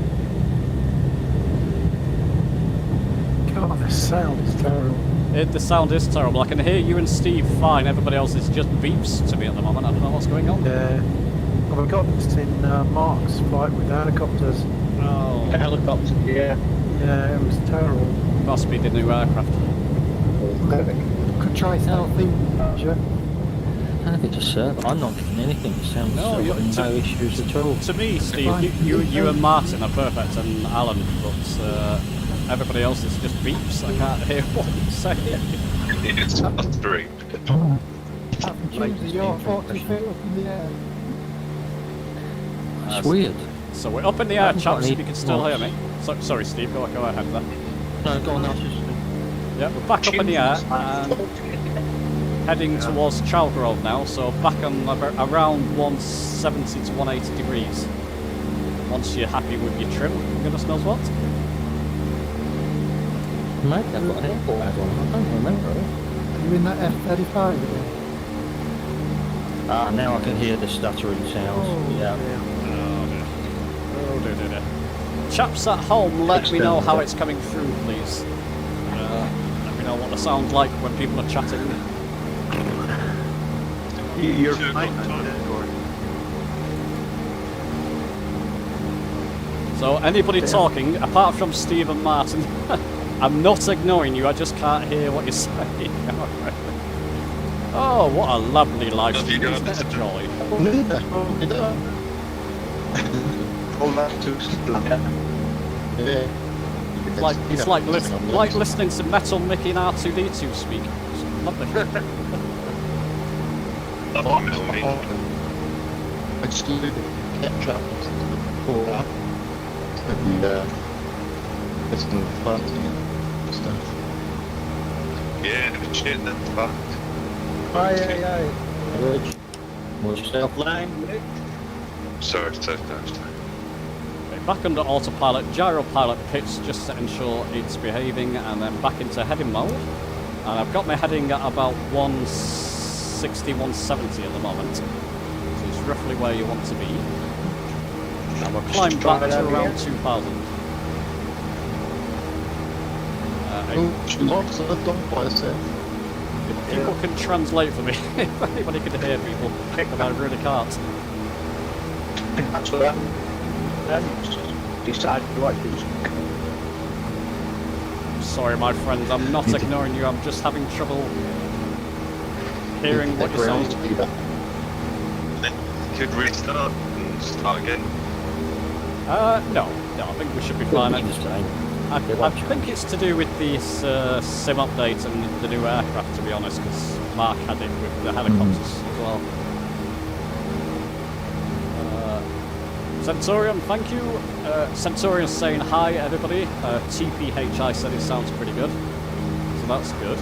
God, the sound is terrible. The sound is terrible. I can hear you and Steve fine. Everybody else is just beeps to me at the moment. I don't know what's going on. Yeah. Well, we got this in Mark's flight with the helicopters. Oh, Helicopter, yeah. Yeah, it was terrible. must be the new aircraft. Could try Southend, Roger. I don't think it's a server. I'm not getting anything. It sounds No, no you're- issues at all. To me, Steve, you and Martin are perfect, and Alan, but everybody else is just beeps. I can't hear what you say. It's three. You're 40 feet up in the air. It's weird. So we're up in the air, haven't got chaps, if any you can still hear watch. me. So, sorry, Steve, go ahead there. No, go on, I'll just... Yeah, we're back up in the air and heading towards Chalgrove now, so back on around 170 to 180 degrees. Once you're happy with your trim, goodness knows what. Maybe I've got an airport ad on. I don't remember it. You in that F-35 again? Ah, now I can hear the stuttering sounds. Yeah. Oh dear. Chaps at home, let me know how it's coming through, please. Let me know what the sound's like when people are chatting. You're fine on Discord. So anybody talking, apart from Steve and Martin, I'm not ignoring you, I just can't hear what you're saying. Oh, what a lovely live Have you stream, got isn't it, this? Jolly? Hold on to It's like listening to Metal Mickey and R2D2 speak. It's lovely. I just did catch up before that. And it's been fun and stuff. Yeah, shit, that's fucked. Aye. Good. Watch yourself. Sorry. Okay, back under autopilot, gyropilot pitch just to ensure it's behaving, and then back into heading mode. And I've got my heading at about 160, 170 at the moment. So it's roughly where you want to be. And we'll climb back to around 2000. Lots of dog places. If people can translate for me, if anybody can hear people, but I really can't. That's what I decided what to do. Sorry, my friends, I'm not ignoring you, I'm just having trouble hearing what you're saying. Then you could restart and start again. No. Yeah, I think we should be fine. It'll be the same. I It won't think change. it's to do with this sim update and the new aircraft, to be honest, because Mark had it with the helicopters as well. Centaurion, thank you. Centurion's saying hi, everybody. TPHI said it sounds pretty good, so that's good.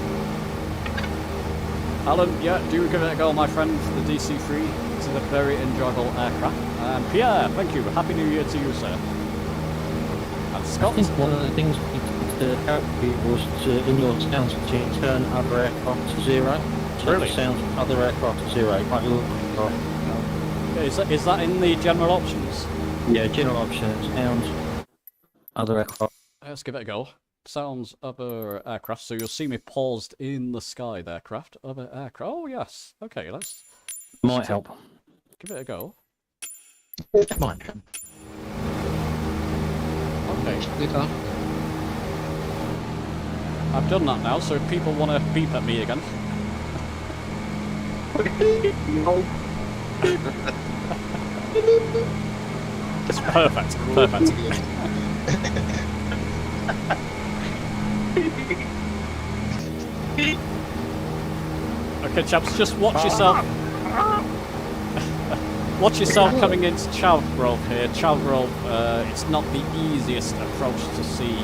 Alan, yeah, do give it a go, my friend. The DC-3 is a very enjoyable aircraft. And Pierre, thank you. Happy New Year to you, sir. And I Scott. think one of the things to help you was to, in your sounds, to turn other aircraft to zero. So Really? the sounds of other aircraft to zero. It might look like, Is that in the general options? yeah, general options, sounds, other aircraft. Let's give it a go. Sounds other aircraft. So you'll see me paused in the sky, the aircraft. Other aircraft. Oh, yes. Okay, let's Might help. give it a go. It might. Okay. I've done that now, so if people want to beep at me again. It's perfect. Perfect. Okay, chaps, just watch yourself. Watch yourself coming into Chalgrove here. Chalgrove, it's not the easiest approach to see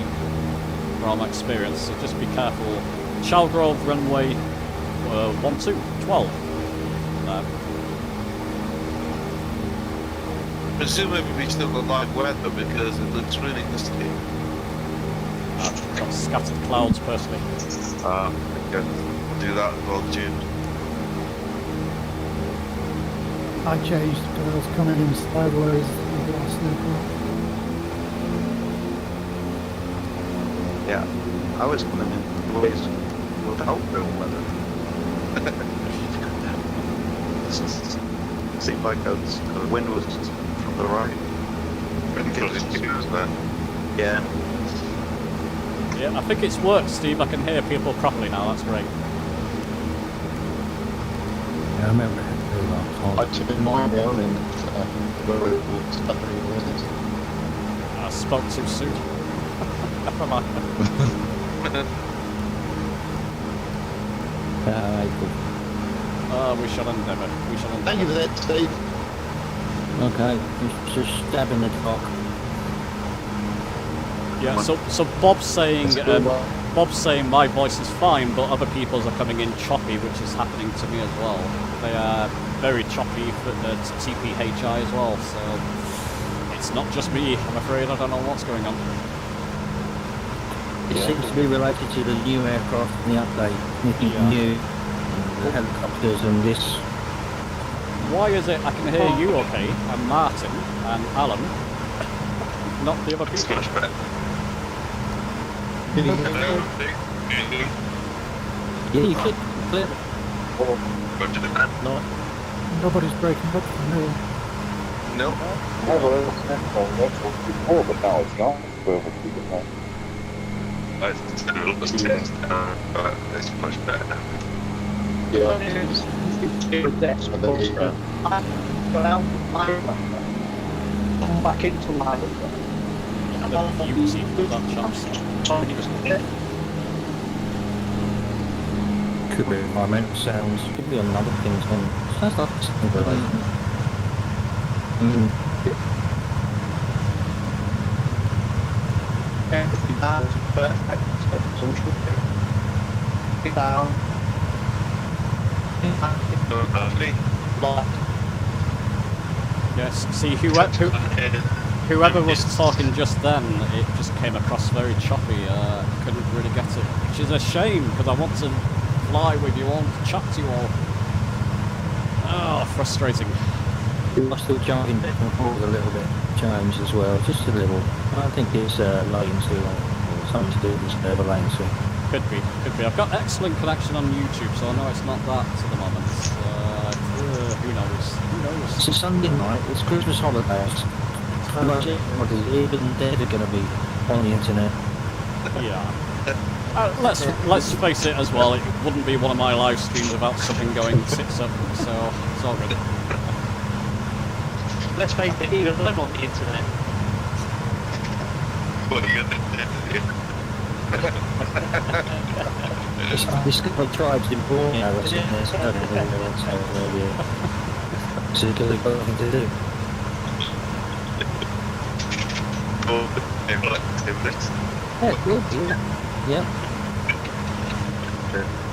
from experience, so just be careful. Chalgrove runway 12. Presumably we still got live weather because it looks really misty. I've got scattered clouds personally. Okay. We'll do that as well, June. I changed because I was coming in sideways with last airport. Yeah, I was coming in ways without real weather. It seemed like the wind was from the right. Yeah. Yeah, I think it's worked, Steve. I can hear people properly now. That's great. Yeah, I remember it very well. I turned mine down and where it was stuttering with it. I spoke too soon. Never mind. April. We shall endeavour. We shall Thank you for endeavour. that, Steve. Okay, just stabbing the clock. Yeah. So Bob's saying my voice is fine, but other people's are coming in choppy, which is happening to me as well. They are very choppy for the TPHI as well. So it's not just me. I'm afraid I don't know what's going on. It seems to be related to the new aircraft and the update. Yeah. New the helicopters and this. Why is it I can hear you okay, and Martin and Alan, not the other It's people? much better. Can you hear Hello, me? Yeah, you could flip. Go to the man. No. Nobody's breaking up for me. No. Before, but now it's not. It's a little bit but it's much better now. Yeah. Come back into life. The beauty of that chaps. Could be environmental sounds. Could be on other things. Sounds like something related. Down. Lovely. Yes, see, whoever was talking just then, it just came across very choppy. Couldn't really get it, which is a shame, because I want to fly with you all, chat to you all. Oh, frustrating. You are still jumping back and forth a little bit, James, as well. Just a little. I don't think it's latency or something to do with server latency. Could be. I've got excellent connection on YouTube, so I know it's not that at the moment. Who knows? It's a Sunday night, it's Christmas holidays. Even they're going to be on the internet. Yeah. Let's face it as well, it wouldn't be one of my live streams without something going tits up, so it's all good. Let's face it, even I'm on the internet. what are you going to do? This couple of tribes in Borneo are sitting there standing earlier. So they've got nothing to do. Yeah, good, yeah.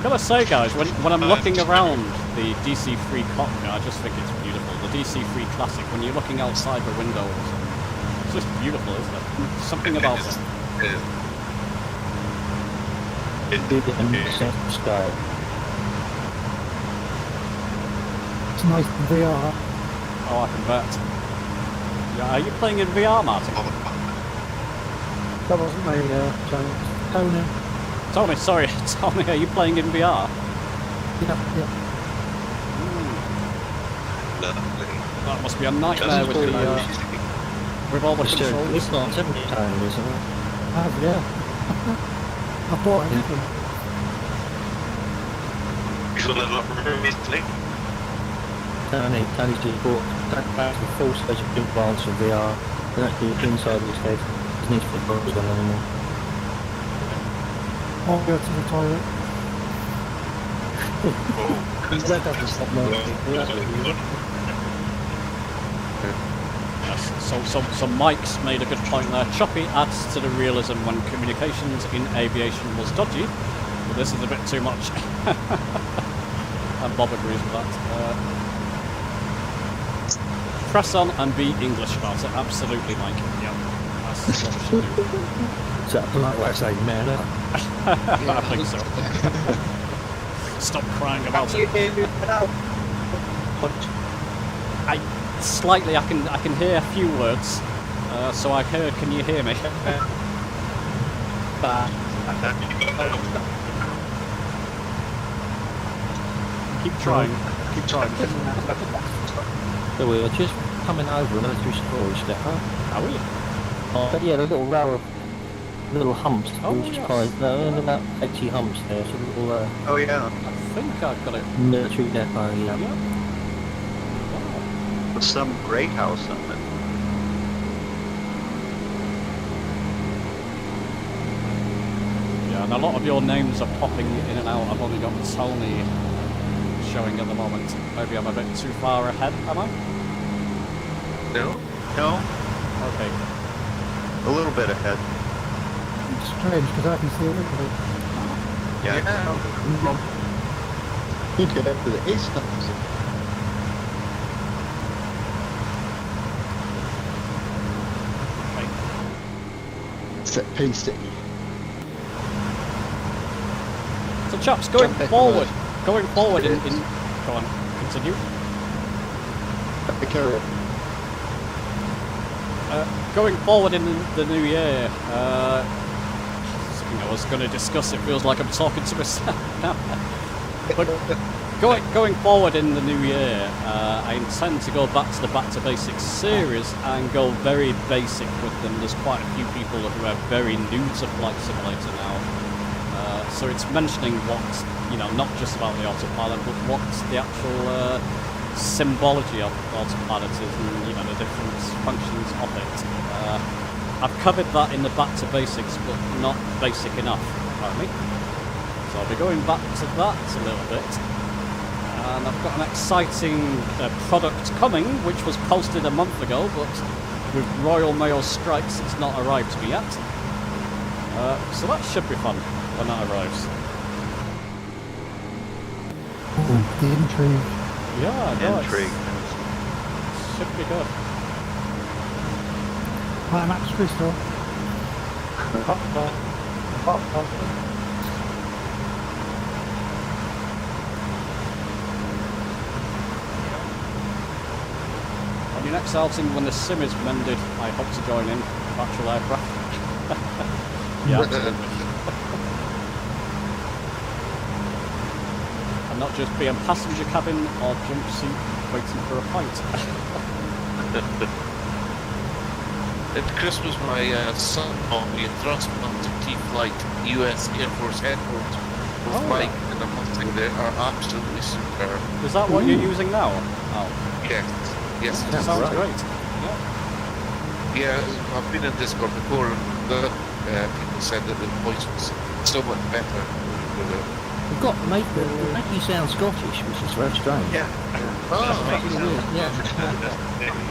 Gotta say, guys, when I'm looking around the DC-3 cockpit, I just think it's beautiful. The DC-3 Classic, when you're looking outside the windows, it's just beautiful, isn't it? Something about it. Sky. It's nice in VR. Oh, I can bet. Yeah, are you playing in VR, Martin? That wasn't me, James. Tony. Tony, sorry, Tony, are you playing in VR? Yeah. That must be a nightmare with the with all the controls. It's not 70 times, isn't it? I have, yeah. I bought everything. He's on the locker room recently. Tony's just bought that full stage of implants of VR. And actually inside his head. He needs to put bottles on anymore. I'll go to the toilet. That doesn't stop moving. Yes, so Mike's made a good point there. Choppy adds to the realism when communications in aviation was dodgy, but this is a bit too much. And Bob agrees with that. Press on and be English about it. Absolutely, Mike. Yep. That's what we should do. Is that a polite way of saying man up? I think so. Stop crying about it. Slightly, I can hear a few words. So I heard, can you hear me? Keep trying. Keep trying. So we were just coming over another 2 stories step up. Are we? But yeah, the little row of little humps. Oh, We just yes. tried, about 80 humps there. So little Oh yeah, I think I've got it. military depot, yeah. Yeah. with some great house on it. Yeah, and a lot of your names are popping in and out. I've only got Tony showing at the moment. Maybe I'm a bit too far ahead, am I? No, Okay. a little bit ahead. It's strange because I can see everything. Yeah. You'd get up to the east times. Okay. It's that PC. So chaps, going Jump in, forward. guys. Going forward in go on, continue. Be careful. Going forward in the new year, something I was going to discuss, it feels like I'm talking to myself now. But going forward in the new year, I intend to go back to the Back to Basics series and go very basic with them. There's quite a few people who are very new to Flight Simulator now. So it's mentioning what, not just about the autopilot, but what the actual symbology of autopilot is and, the different functions of it. I've covered that in the Back to Basics, but not basic enough, apparently. So I'll be going back to that a little bit. And I've got an exciting product coming, which was posted a month ago, but with Royal Mail strikes, it's not arrived to me yet. So that should be fun when that arrives. The intrigue. Yeah, no, Intrigue. should be good. Right, Max Crystal. On your next outing, when the sim is mended, I hope to join in with actual aircraft. Yeah, absolutely. And not just be a passenger cabin or jump seat waiting for a fight. At Christmas, my son bought me a thrust multi-flight US Air Force headphones with mic and a Mustang. They are absolutely superb. Is that what you're using now? Oh, Yes, yes. that sounds great. Yeah, I've been in Discord before. And but people said that the voice was so much better with it. We've got to make you sound Scottish, which is very strange. Yeah. Oh, Really weird, yeah.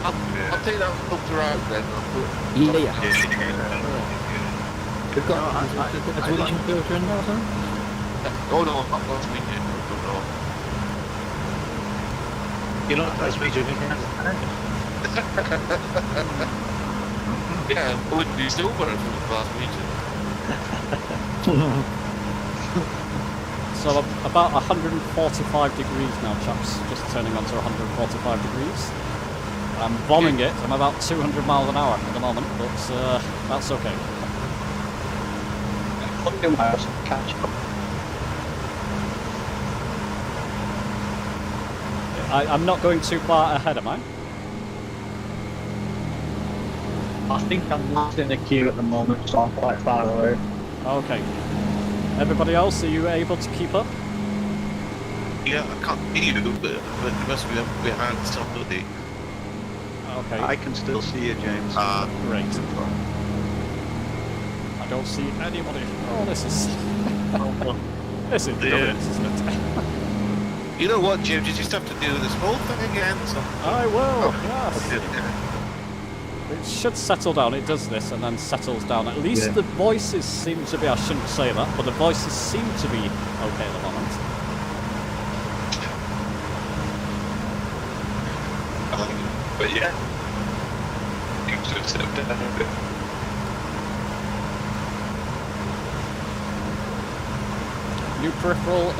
I'll take that filter out then. I'll put, Yeah. We've got a Norwegian filter in there or something? oh no, not last weekend. No. You're not supposed to be doing it. Yeah, it wouldn't be still better if it was last weekend. So I'm about 145 degrees now, chaps. Just turning on to 145 degrees. I'm bombing it. I'm about 200 miles an hour at the moment, but that's okay. 100 miles catch up. I'm not going too far ahead, am I? I think I'm last in the queue at the moment, so I'm quite far away. Okay. Everybody else, are you able to keep up? Yeah, I can't hear you, but you must be behind somebody. Okay. I can still see you, James. Great. I don't see anybody. Oh, this is... this is brilliant, isn't it? You know what, Jim? You just have to do this whole thing again. So. I will, Oh, yes. yeah. It should settle down. It does this and then settles down. At least the voices seem to be, I shouldn't say that, but the voices seem to be okay at the moment. But yeah, things have settled down a bit. New peripheral,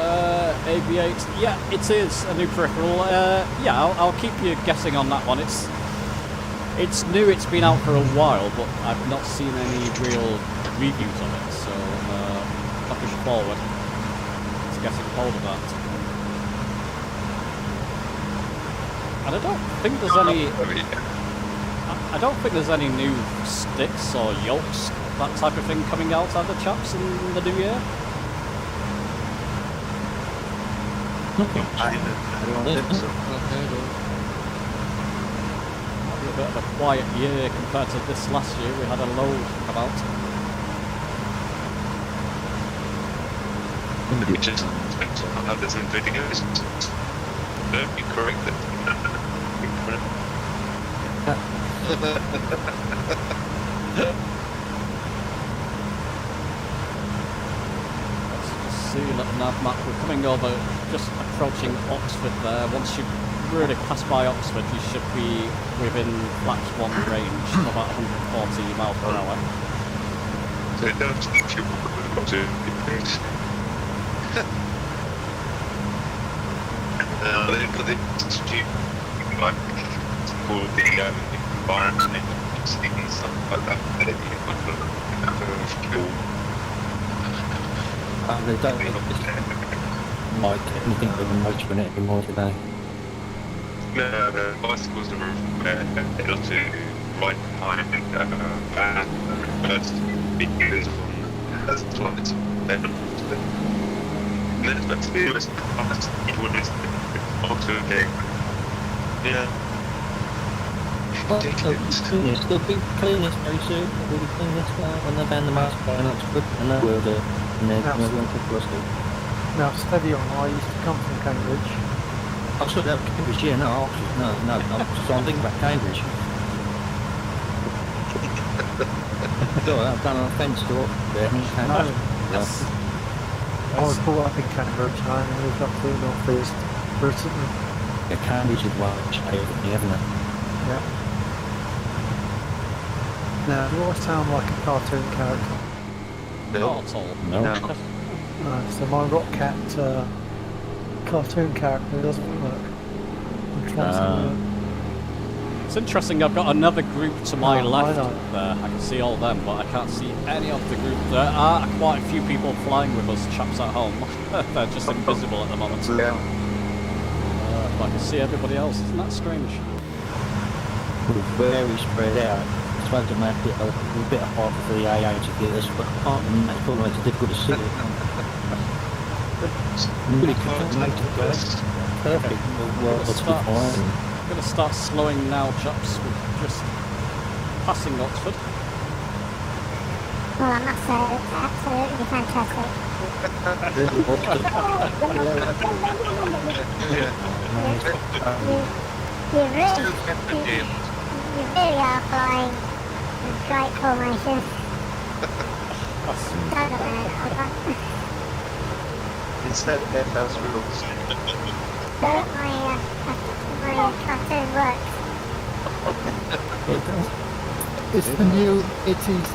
AV8. Yeah, it is a new peripheral. Yeah, I'll keep you guessing on that one. It's new, it's been out for a while, but I've not seen any real reviews of it, so looking forward to getting hold of that. And I don't think there's any... I don't think there's any new sticks or yokes, that type of thing coming out, are there, chaps, in the new year? I don't think so. A bit of a quiet year compared to this last year. We had a load come out. Somebody just have this in videos. Don't be corrected. Let's just see, let the nav map. We're coming over, just approaching Oxford there. Once you really pass by Oxford, you should be within flaps 1 range, so about 140 miles per hour. So it does if you want to things. The institute like for the environment and stuff like that, that you could have fuel. They don't like anything with a motor in it anymore today. No, the bicycles are able to ride behind van reverse because as well as available to them. And then it's the most fast one is also okay. Yeah. They'll be clean this very soon. They'll be clean this when they've banned the mask going Oxford, and that will do. And they're going to cross it. Now, steady on, I used to come from Cambridge. I saw that Cambridge, yeah, no, Oxford, no, so I'm thinking about Cambridge. I've done an offence to Oxford there. No, yes. I was brought up in Cambridge and I moved up to the North East recently. Yeah, Cambridge is well, everything, haven't it? Yeah. Now, do I sound like a cartoon character? Not at all. No. No, so my Rock Cat cartoon character doesn't work. I'm trying to It's interesting, I've got another group to my left I know. there. I can see all them, but I can't see any of the group. There are quite a few people flying with us, chaps at home. They're just invisible at the moment. Yeah. But I can see everybody else. Isn't that strange? We're very spread out. I suppose it might be a bit hard for the AA to get us, but apart from that, it's probably makes it difficult to see it. Really good, make it perfect. Well, I'm going to start slowing now, chaps. We're just passing Oxford. Well, I must say, it's absolutely fantastic. You really are flying with great formation. It's that FS rules. My cartoon works. It's the new ETC.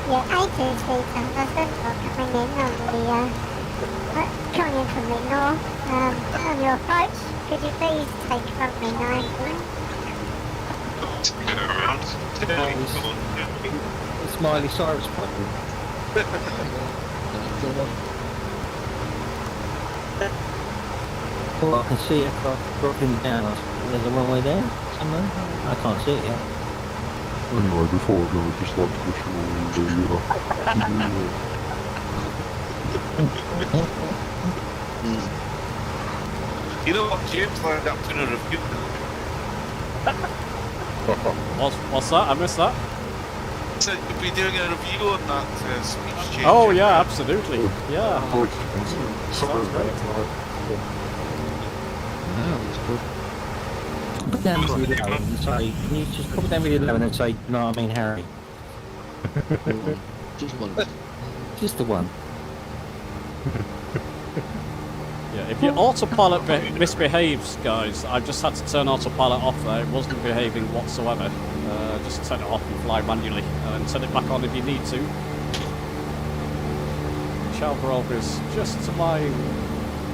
Yeah, 18 feet conversion coming in on the coming in from the north. On your approach, could you please take runway 9, please? Smiley Cyrus problem. Well, I can see it dropping down. There's a runway there somewhere. I can't see it yet. Anyway, before I go, I'd just like to wish you all You know what, James lined up to a review. What's that? I missed that. So you'll be doing a review on that speech change. Oh yeah, absolutely. Yeah. Sounds great. Put down with your 11 and say, can you just put down with your 11 and say, no, I mean Harry. Just one. Just the one. Yeah, if your autopilot misbehaves, guys, I've just had to turn autopilot off there. It wasn't behaving whatsoever. Just turn it off and fly manually, and turn it back on if you need to. Chalgrove is just to my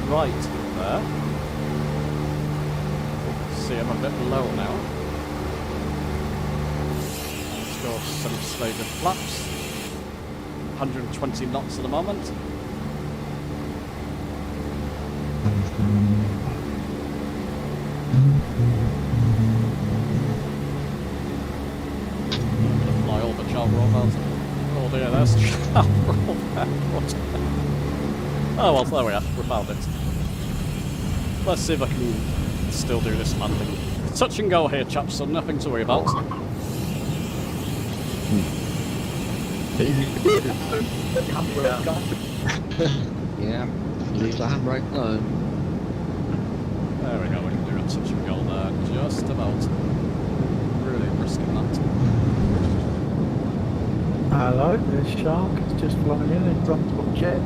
right there. See, I'm a bit low now. Let's go semi-sladed flaps. 120 knots at the moment. Fly over Chalgrove out. Oh dear, there's Chalgrove Airport. Oh well, there we are. We found it. Let's see if I can still do this landing. Touch and go here, chaps, so nothing to worry about. Yeah, leave the handbrake alone. There we go, we can do a touch and go there, just about. Really risking that. Hello, there's Shark. It's just flying in and dropped on jet.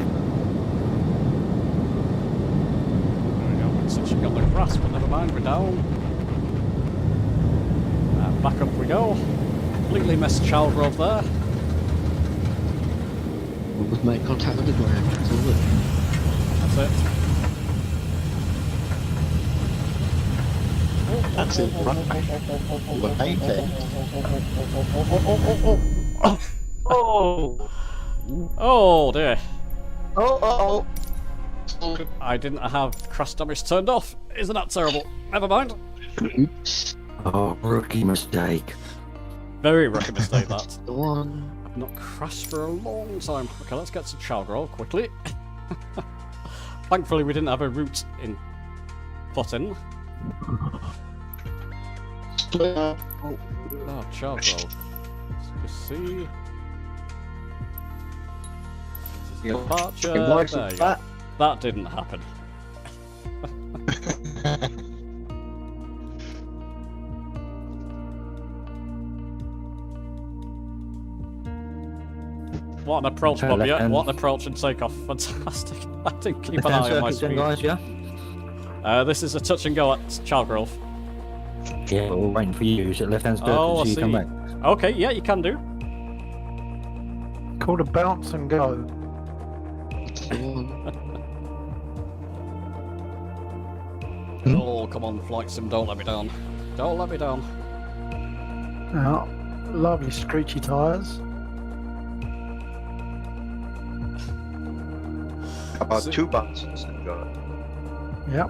There we go, we're touching on the grass, but never mind, we're down. And back up we go. Completely missed Chalgrove there. We would make contact with the ground. That's all it. That's it. That's it. We're painting. Oh! Oh dear. Oh. I didn't have crash damage turned off. Isn't that terrible? Never mind. Oops. Oh, rookie mistake. Very rookie mistake that. The one. I've not crashed for a long time. Okay, let's get to Chalgrove quickly. Thankfully we didn't have a route in put in. Oh, Chalgrove. Let's see. Departure. There you go. That didn't happen. What an approach, Bob, yeah. What an approach and takeoff. Fantastic. I didn't keep an eye on my screen. Guys, yeah? This is a touch and go at Chalgrove. Yeah, we're waiting for you. Is it left-hand circle Oh, I so you see. come back? Okay, yeah, you can do. Called a bounce and go. Oh, come on, Flight Sim, don't let me down. Don't let me down. Oh, lovely screechy tyres. About 2 bounces and go. Yep.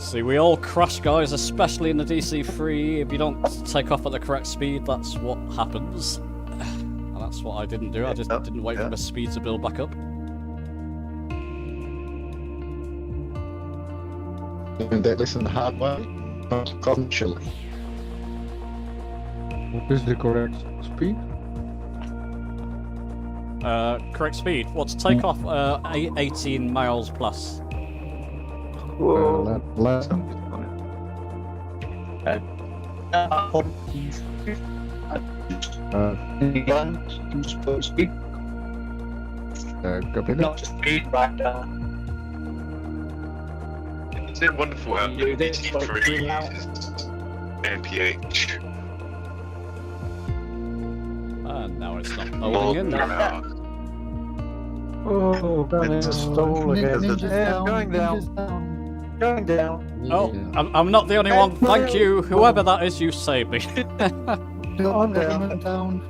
See, we all crash, guys, especially in the DC-3. If you don't take off at the correct speed, that's what happens. And that's what I didn't do. I just didn't wait for the speed to build back up. Doing that lesson the hard way. Conceptually. What is the correct speed? Correct speed. What's take off? 18 miles plus. Last copy that. Not speed right now. Isn't it wonderful how You did what you DC-3's allow. is MPH? Now it's not loading in there. Oh, going into stall again. Yeah, going down. Going down. Oh, I'm not the only one. Thank you, whoever that is. You saved me. I'm down.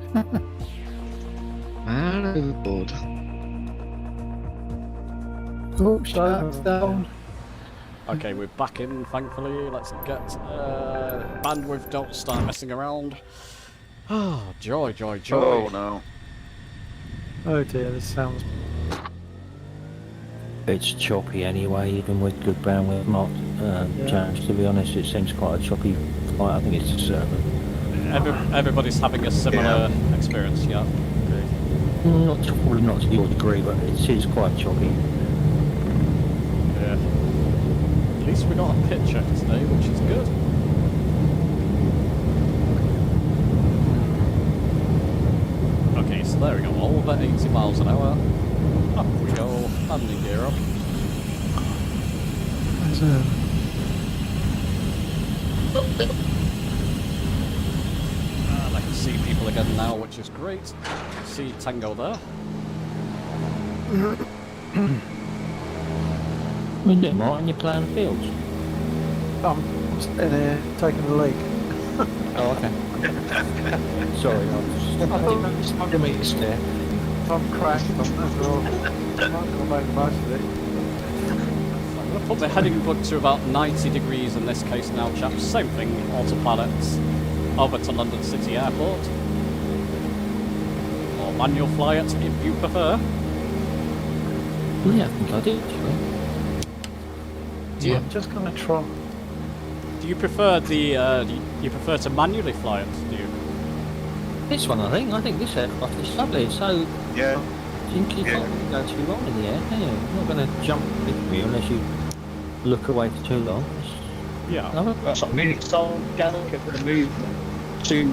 Man overboard. Oh, down. Okay, we're back in. Thankfully, let's get bandwidth. Don't start messing around. Oh, joy, joy, joy. Oh no. Oh dear, this sounds. It's choppy anyway, even with good bandwidth. Not James, to be honest, it seems quite a choppy flight. I think it's a server. Everybody's having a similar experience, yeah. Probably not to your degree, but it is quite choppy. Yeah. At least we got a picture today, which is good. Okay, so there we go, over 80 miles an hour. Up we go, landing gear up. And I can see people again now, which is great. See Tango there. What are you doing, Martin? You're playing fields? I'm sitting here taking a leak. Oh, okay. Sorry, I didn't mean to stare. I'm crashed. I'm not going to make most of it. I'm going to put the heading bug to about 90 degrees in this case now, chaps. Same thing, autopilots over to London City Airport. Or manual fly it if you prefer. Yeah, I think I did, actually. I'm just going to try. Do you prefer the? Do you prefer to manually fly it? Do you? This one, I think this aircraft is lovely. It's so jinky, can't go too long in the air, can you? You're not going to jump with me unless you look away for too long. Yeah. That's what I mean. It's so delicate for the movement. Two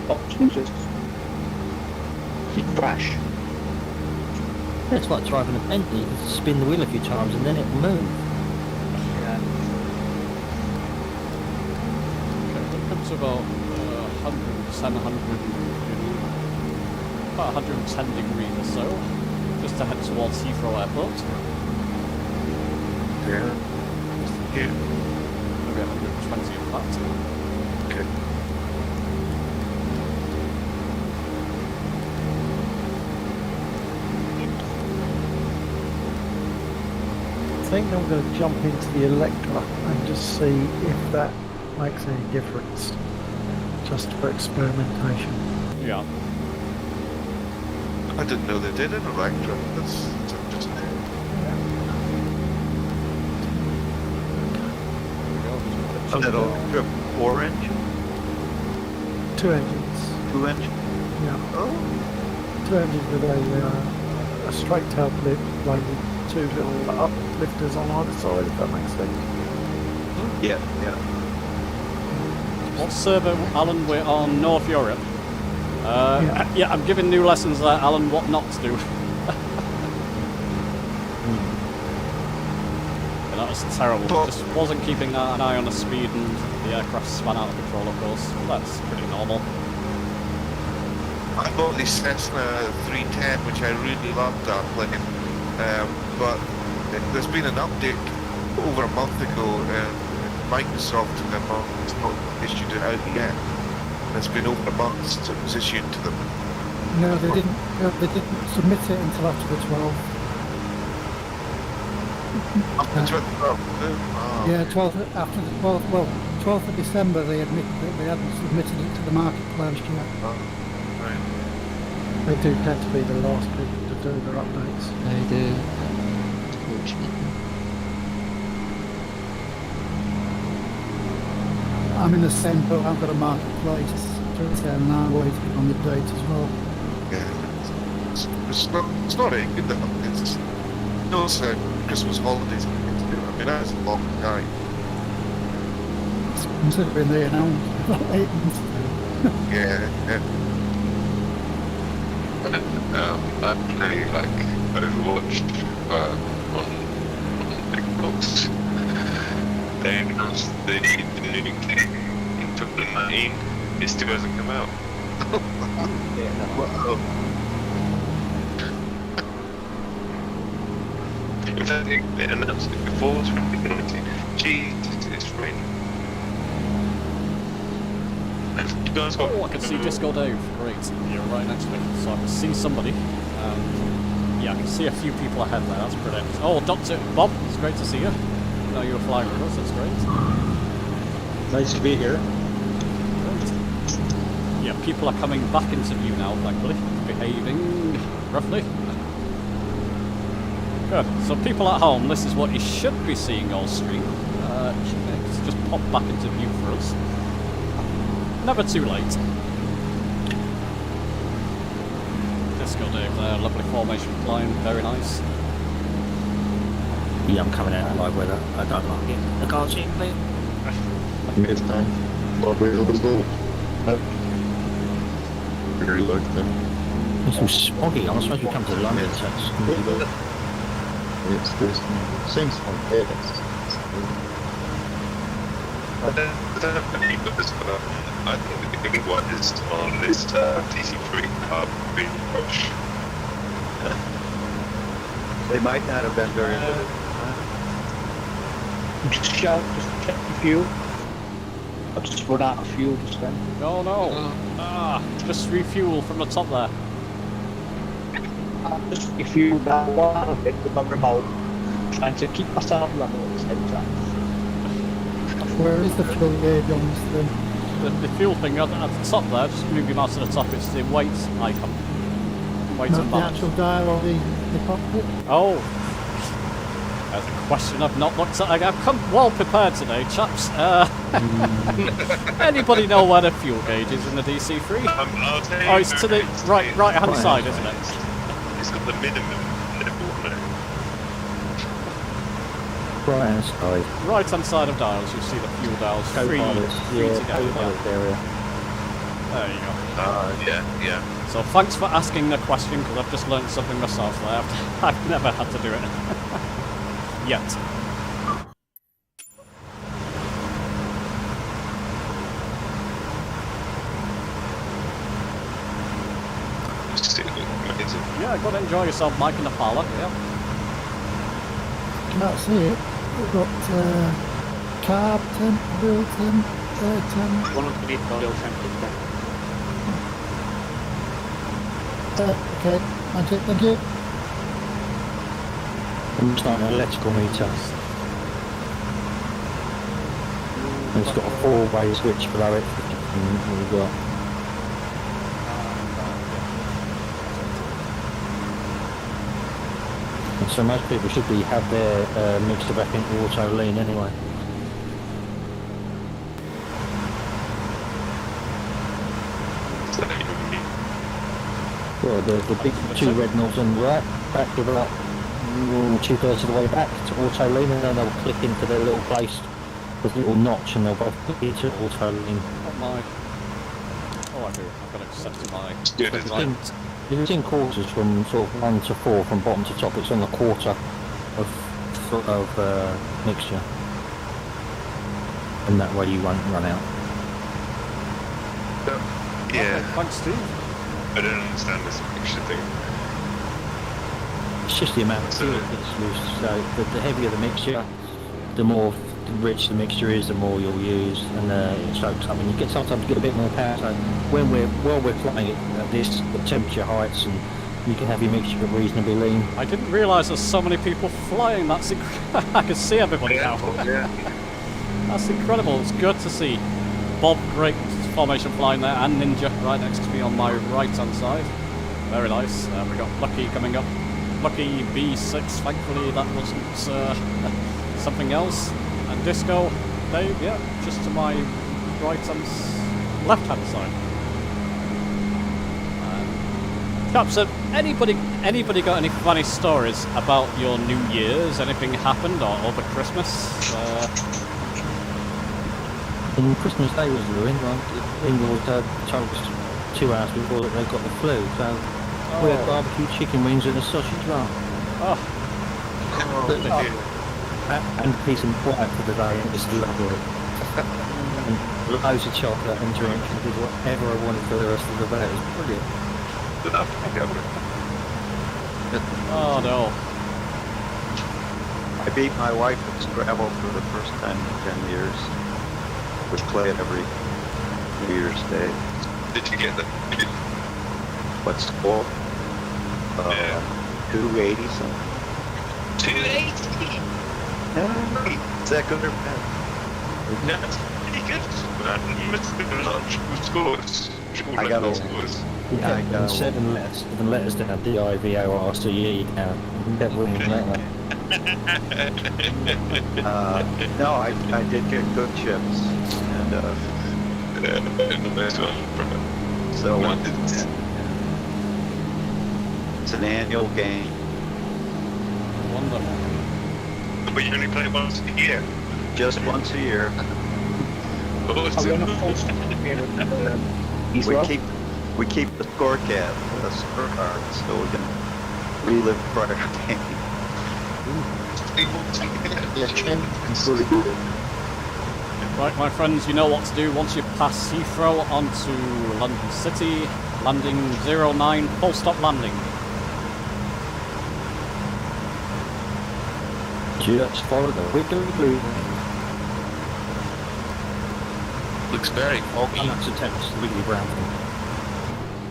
options just crash. It's like driving a Bentley. You can spin the wheel a few times and then it'll move. It's about 110 degrees or so, just to head towards Heathrow Airport. Yeah. Maybe 120 in fact. Okay. I think I'm going to jump into the Electra and just see if that makes any difference, just for experimentation. Yeah. I didn't know they did an Electra. That's interesting. A little trip 4 engine? 2 engines. 2 engine? Yeah. 2 engines with a straight tail blade with 2 little uplifters on either side, if that makes sense. Yeah. What server, Alan? We're on North Europe. Yeah, I'm giving new lessons there, Alan, what not to do. Yeah, that was terrible. Just wasn't keeping an eye on the speed and the aircraft spun out of control, of course. That's pretty normal. I bought the Cessna 310, which I really loved that plane. But there's been an update over a month ago. Microsoft have not issued it out yet. It's been over a month since it was issued to them. No, they didn't. They didn't submit it until after the 12th. After the 12th? Yeah, 12th after the 12th. Well, 12th of December they admitted that they hadn't submitted it to the marketplace yet. Right. They do tend to be the last people to do their updates. They do. Unfortunately. I'm in the centre. I've got a marketplace to return now, waiting on the date as well. Yeah. It's not very good though. It's no Christmas holidays. I mean, that's a long time. Considering they announced about 8 months ago. Yeah. I play like Overwatch on Xbox. They announced the new game in 2019. It still hasn't come out. In fact, they announced it before 2019. Jeez, it's raining. You guys got... Oh, I can see Disco Dave. Great. You're right next to me. So I can see somebody. Yeah, I can see a few people ahead there. That's brilliant. Oh, Dr. Bob, it's great to see you. I know you were flying with us. That's great. Nice to be here. Great. Yeah, people are coming back into view now, thankfully. Behaving roughly. Good. So people at home, this is what you should be seeing all stream. It's just popped back into view for us. Never too late. Disco Dave there, lovely formation flying, very nice. Yeah, I'm coming out of live weather. I don't like it. I can't see it. It's time. Lovely little goal. Very like them. It's so smoggy. I'm supposed to come to London, so it's going to be good. It's this same smog. Yeah, I think the big one is on this DC-3 big push. They might not have been very good. Just check the fuel. I've just run out of fuel just then. Oh no! Just refuel from the top there. I just refueled that one out of it with my remote, trying to keep myself level at the same time. Where is the fuel gauge on this thing? The fuel thing at the top there, just move your mouse to the top, it's the weight icon. Weight Not and the balance. actual dial or the cockpit? Oh! That's a question I've not looked at. I've come well prepared today, chaps. Anybody know where the fuel gauge is in the DC-3? I'll tell you. Oh, it's to the right hand side, isn't it? It's got the minimum level on it. Right hand side. Right hand side of dials, you see the fuel dials. Three to go. Area. There you go. Yeah. So thanks for asking the question, because I've just learned something myself there. I've never had to do it. Yet. Yeah, go and enjoy yourself, Mike, in the parlour. Yeah. Can't see it. We've got carb temp, oil temp, air temp. One of the oil temp. Okay, that's it, thank you. I'm starting an electrical meter. And it's got a 4-way switch below it. And we've got so most people should have their mixer back into auto lean anyway. Well, the big two red knobs on the right, back with about 2/3 of the way back to auto lean, and then they'll click into their little place with a little notch, and they'll both click into auto lean. Oh my. Oh, I do. I've got to accept my. If it's in quarters from sort of 1 to 4 from bottom to top, it's on the quarter of mixture, and that way you won't run out. Yeah. Okay, thanks, Steve. I don't understand this mixture thing. It's just the amount of fuel that gets loose. So the heavier the mixture, the more rich the mixture is, the more you'll use, and it soaks up. And you sometimes get a bit more power. So while we're flying it at this temperature heights, and you can have your mixture reasonably lean. I didn't realise there's so many people flying. That's I can see everybody now. Yeah. That's incredible. It's good to see Bob, great formation flying there, and Ninja right next to me on my right hand side. Very nice. We got Lucky coming up. Lucky B6. Thankfully that wasn't something else. And Disco Dave, yeah, just to my left-hand side. Chaps, have anybody got any funny stories about your New Year's? Anything happened or over Christmas? Christmas Day was ruined. In-laws told us 2 hours before that they got the flu, so we had barbecue chicken wings and a sausage roll. Oh. And a piece of pie for the day. It was lovely. And loads of chocolate and drink, and did whatever I wanted for the rest of the day. It was brilliant. Oh no. I beat my wife at Scrabble for the first time in 10 years. We play it every New Year's Day. Did you get the? What's the score? 280 something. 280? Second or bad? No, that's pretty good. You must have been a lot of scores. I got all scores. Yeah, I got 7 letters down, D-I-V-O-R, so yeah, you can. Get winning that way. No, I did get good chips. And, so it's an annual game. Wonderful. But you only play once a year? Just once a year. We keep the scorecard, so we can relive prior games. Right, my friends, you know what to do once you pass Heathrow onto London City. Landing 09, full stop landing. Just follow the wiggly blue. Looks very foggy. And that's a text, wiggly brown thing.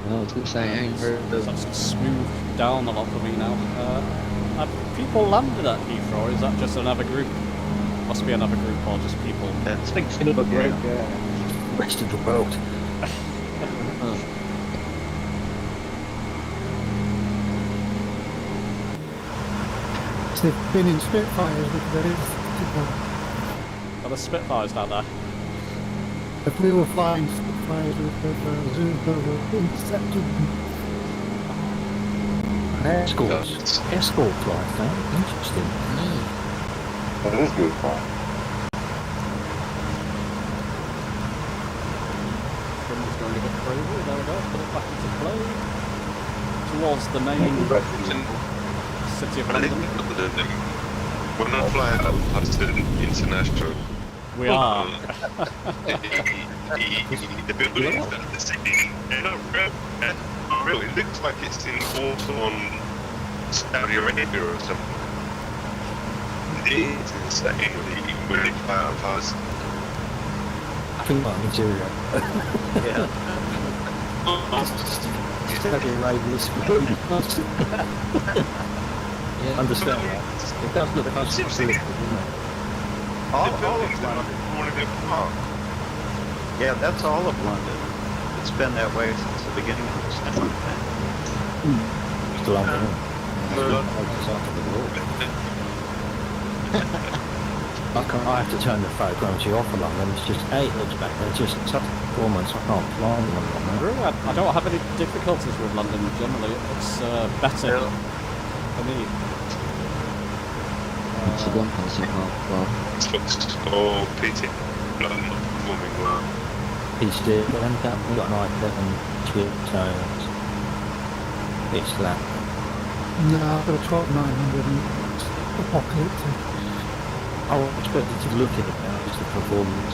I was going to say, I ain't heard of That's smoothed down a lot for me now. Have people landed at Heathrow, or is that just another group? Must be another group, or just people. It's like another group, yeah. Rest of the world. They've been in Spitfires with very Are there Spitfires down there? if we were flying Spitfires with the Zoom over intercepted them. Escort flight, though. Interesting. That is good fun. Trim's going a bit crazy. There we go. Put it back into play. Towards the main city of London. We're not flying out past the international. We are. The buildings that the city, they're not real. It looks like it's in Hawthorne, Saudi Arabia or something. It is insanely really fly out past. I think like Nigeria. Yeah. Saudi Arabia is yeah, understand that. It does look like it's doesn't it? All of London. Yeah, that's all of London. It's been that way since the beginning of the century. It's London. I have to turn the photogrammetry off for London. It's just it looks back there. Just such performance. I can't fly in London. I don't have any difficulties with London generally. It's better for me. It's a 1.5 well. Oh, pity. London not performing well. He's still we got an iPad and Twitch, so it's that. No, I've got a 12900 and it's apocalyptic. I expected to look at it now, just the performance.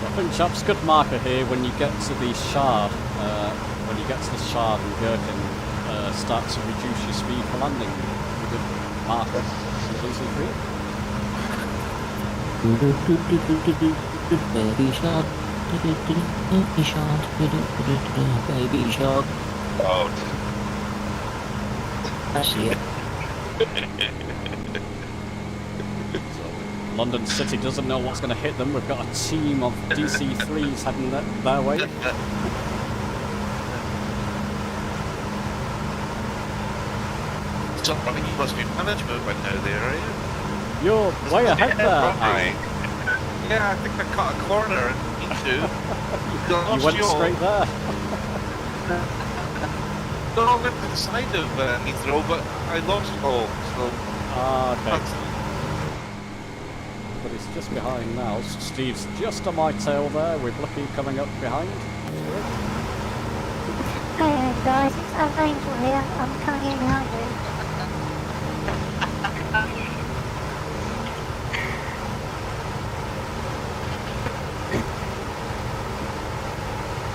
I think, chaps, good marker here when you get to the Shard. When you get to the Shard and Gherkin, start to reduce your speed for landing. A good marker. DC-3. Baby shark, baby shark, baby shark. Oh. That's it. London City doesn't know what's going to hit them. We've got a team of DC-3's heading their way. Stop running, you must be management right now there, are you? You're way ahead there, Probably. Aaron. Yeah, I think I caught a corner and me too. You went straight there. No, I went to the side of Heathrow, but I lost all, so... Ah, okay. But it's just behind now. Steve's just on my tail there, with Lucky coming up behind. Hey guys, it's Angel here. I'm coming in behind you.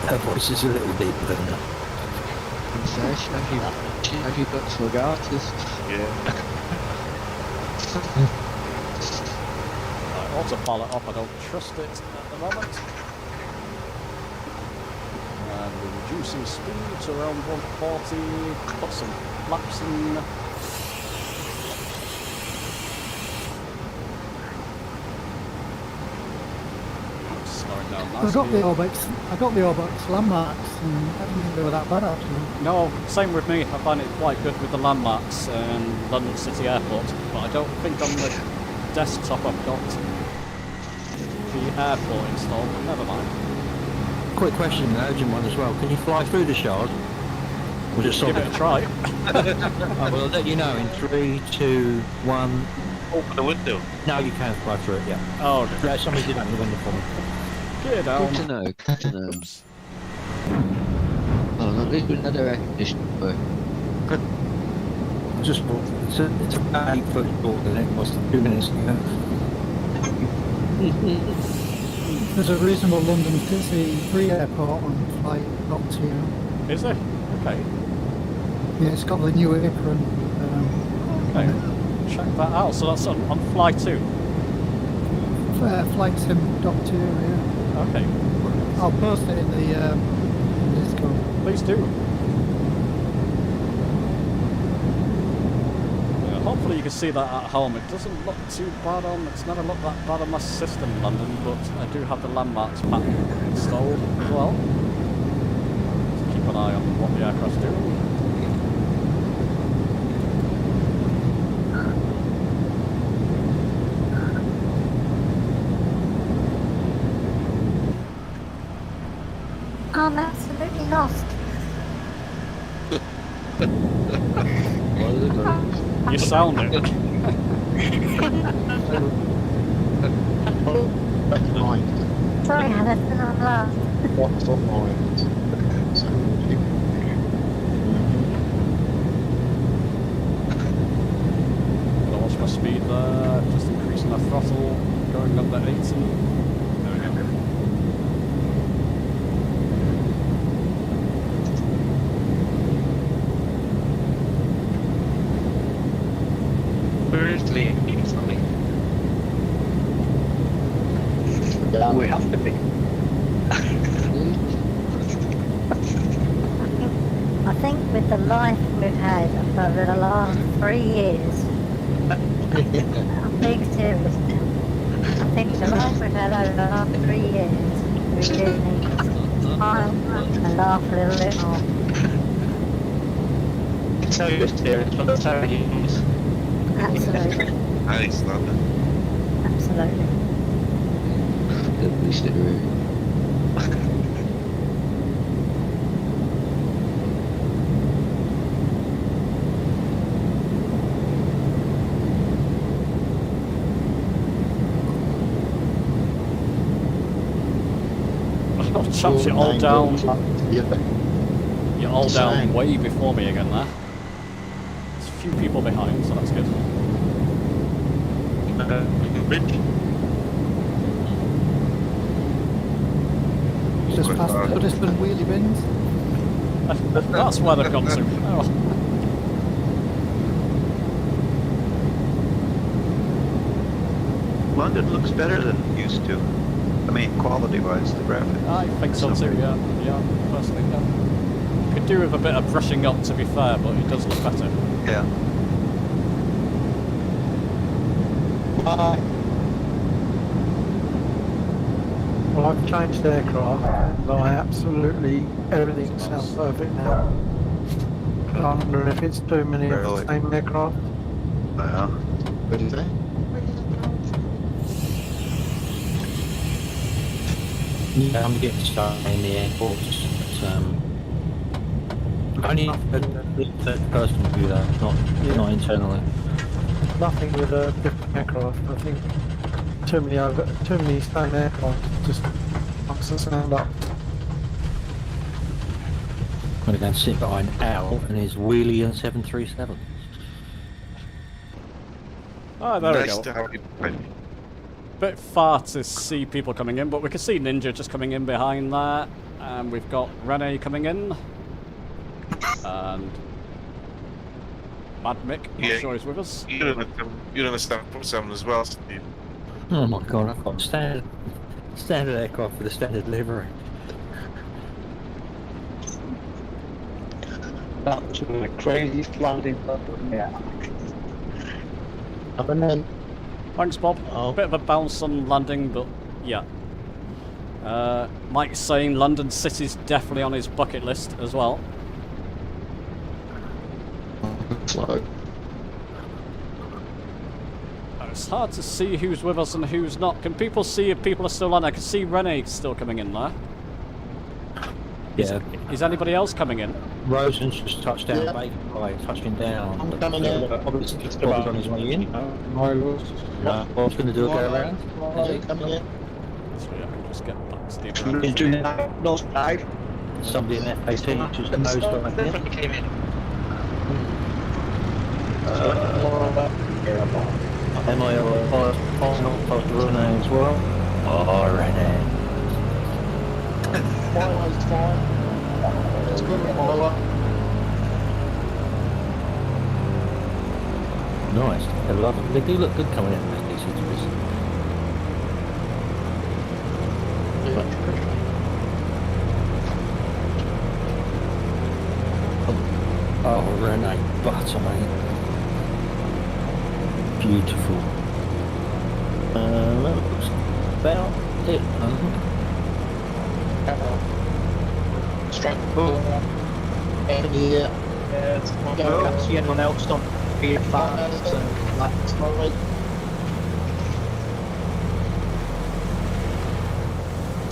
Her voice is a little deeper than that. Sash, have you got some artists? Yeah. Autopilot off, I don't trust it at the moment. And we're reducing speed to around 140, put some flaps in. Slowing down nicely. I got the Orbex landmarks and I didn't think they were that bad actually. No, same with me. I find it quite good with the landmarks and London City Airport, but I don't think on the desktop I've got the airport installed, but never mind. Quick question, an urgent one as well. Can you fly through the shard? Or just Give it a try. Well, I'll let you know in 3, 2, 1. Open the window. No, you can fly through it, yeah. Oh, okay. Yeah, somebody did open the window for me. Get down. Good to know, good to know. Oops. Oh, at least we had air conditioning work. Just it's about 8 foot shorter than it was 2 minutes ago. There's a reasonable London DC-3's airport on flight up to you. Is there? Okay. Yeah, it's got the new apron. Okay. Check that out. So that's on flight 2? Flight sim dock 2, yeah. Okay. I'll post it in the Discord. Please do. Yeah, hopefully you can see that at home. It doesn't look too bad on, it's never looked that bad on my system in London, but I do have the landmarks pack installed as well. So keep an eye on what the aircraft's doing. I'm absolutely lost. You sound it. Sorry, Alison, I'm lost. What's on mind? Gotta watch my speed there, just increasing my throttle, going under 80. There we go. Where is Liam? Something. We have to be. I think with the life we've had over the last 3 years, I'm being serious now. I think the life we've had over the last 3 years, we really need to smile and laugh a little bit more. So you're serious, but that's how it is. Absolutely. Nice, London. Absolutely. At least it really. Oh, chaps, you're all down. You're all down way before me again there. There's a few people behind, so that's good. Bridge. Just past the Goodiston wheelie bins. That's where they've gone to. Oh. London looks better than it used to. I mean, quality-wise, the graphics. I think so too, yeah. Yeah, personally, yeah. Could do with a bit of brushing up, to be fair, but it does look better. Yeah. Well, I've changed aircraft and everything sounds perfect now. I wonder if it's too many of the same aircraft. Yeah. What do you think? Yeah, I'm getting stuck in the airports. Only the third person view though, not internally. Nothing with a different aircraft. I think too many same aircraft just fucks the sound up. I'm going to go and sit behind Al and his wheelie and 737. Oh, there Nice we to go. have you behind. Bit far to see people coming in, but we can see Ninja just coming in behind there. And we've got Rene coming in. And Mad Mick, not sure he's with us. You're in a 747 as well, Steve. Oh my god, I've got standard aircraft with a standard livery. That was the craziest landing ever. Yeah. And then. Thanks, Bob. Bit of a bounce on landing, but yeah. Mike's saying London City's definitely on his bucket list as well. It's hard to see who's with us and who's not. Can people see if people are still on? I can see Rene still coming in there. Yeah. Is anybody else coming in? Rosen's just touched down by touching down. I'm coming in. Bob's on his way in. Bob's going to do a go around. Coming in. So yeah, I can just get back to the Somebody's doing that. No side. Somebody in F18 just knows what I Definitely came in. MIL post Rene as well. Oh, Rene. Firelight's fine. It's good with firelight. Nice. I love them. They do look good coming in these DC-3's. Oh, Rene, butter, mate. Beautiful. That looks about it. Strike pull. And yeah. I can't see anyone else on being fast and left.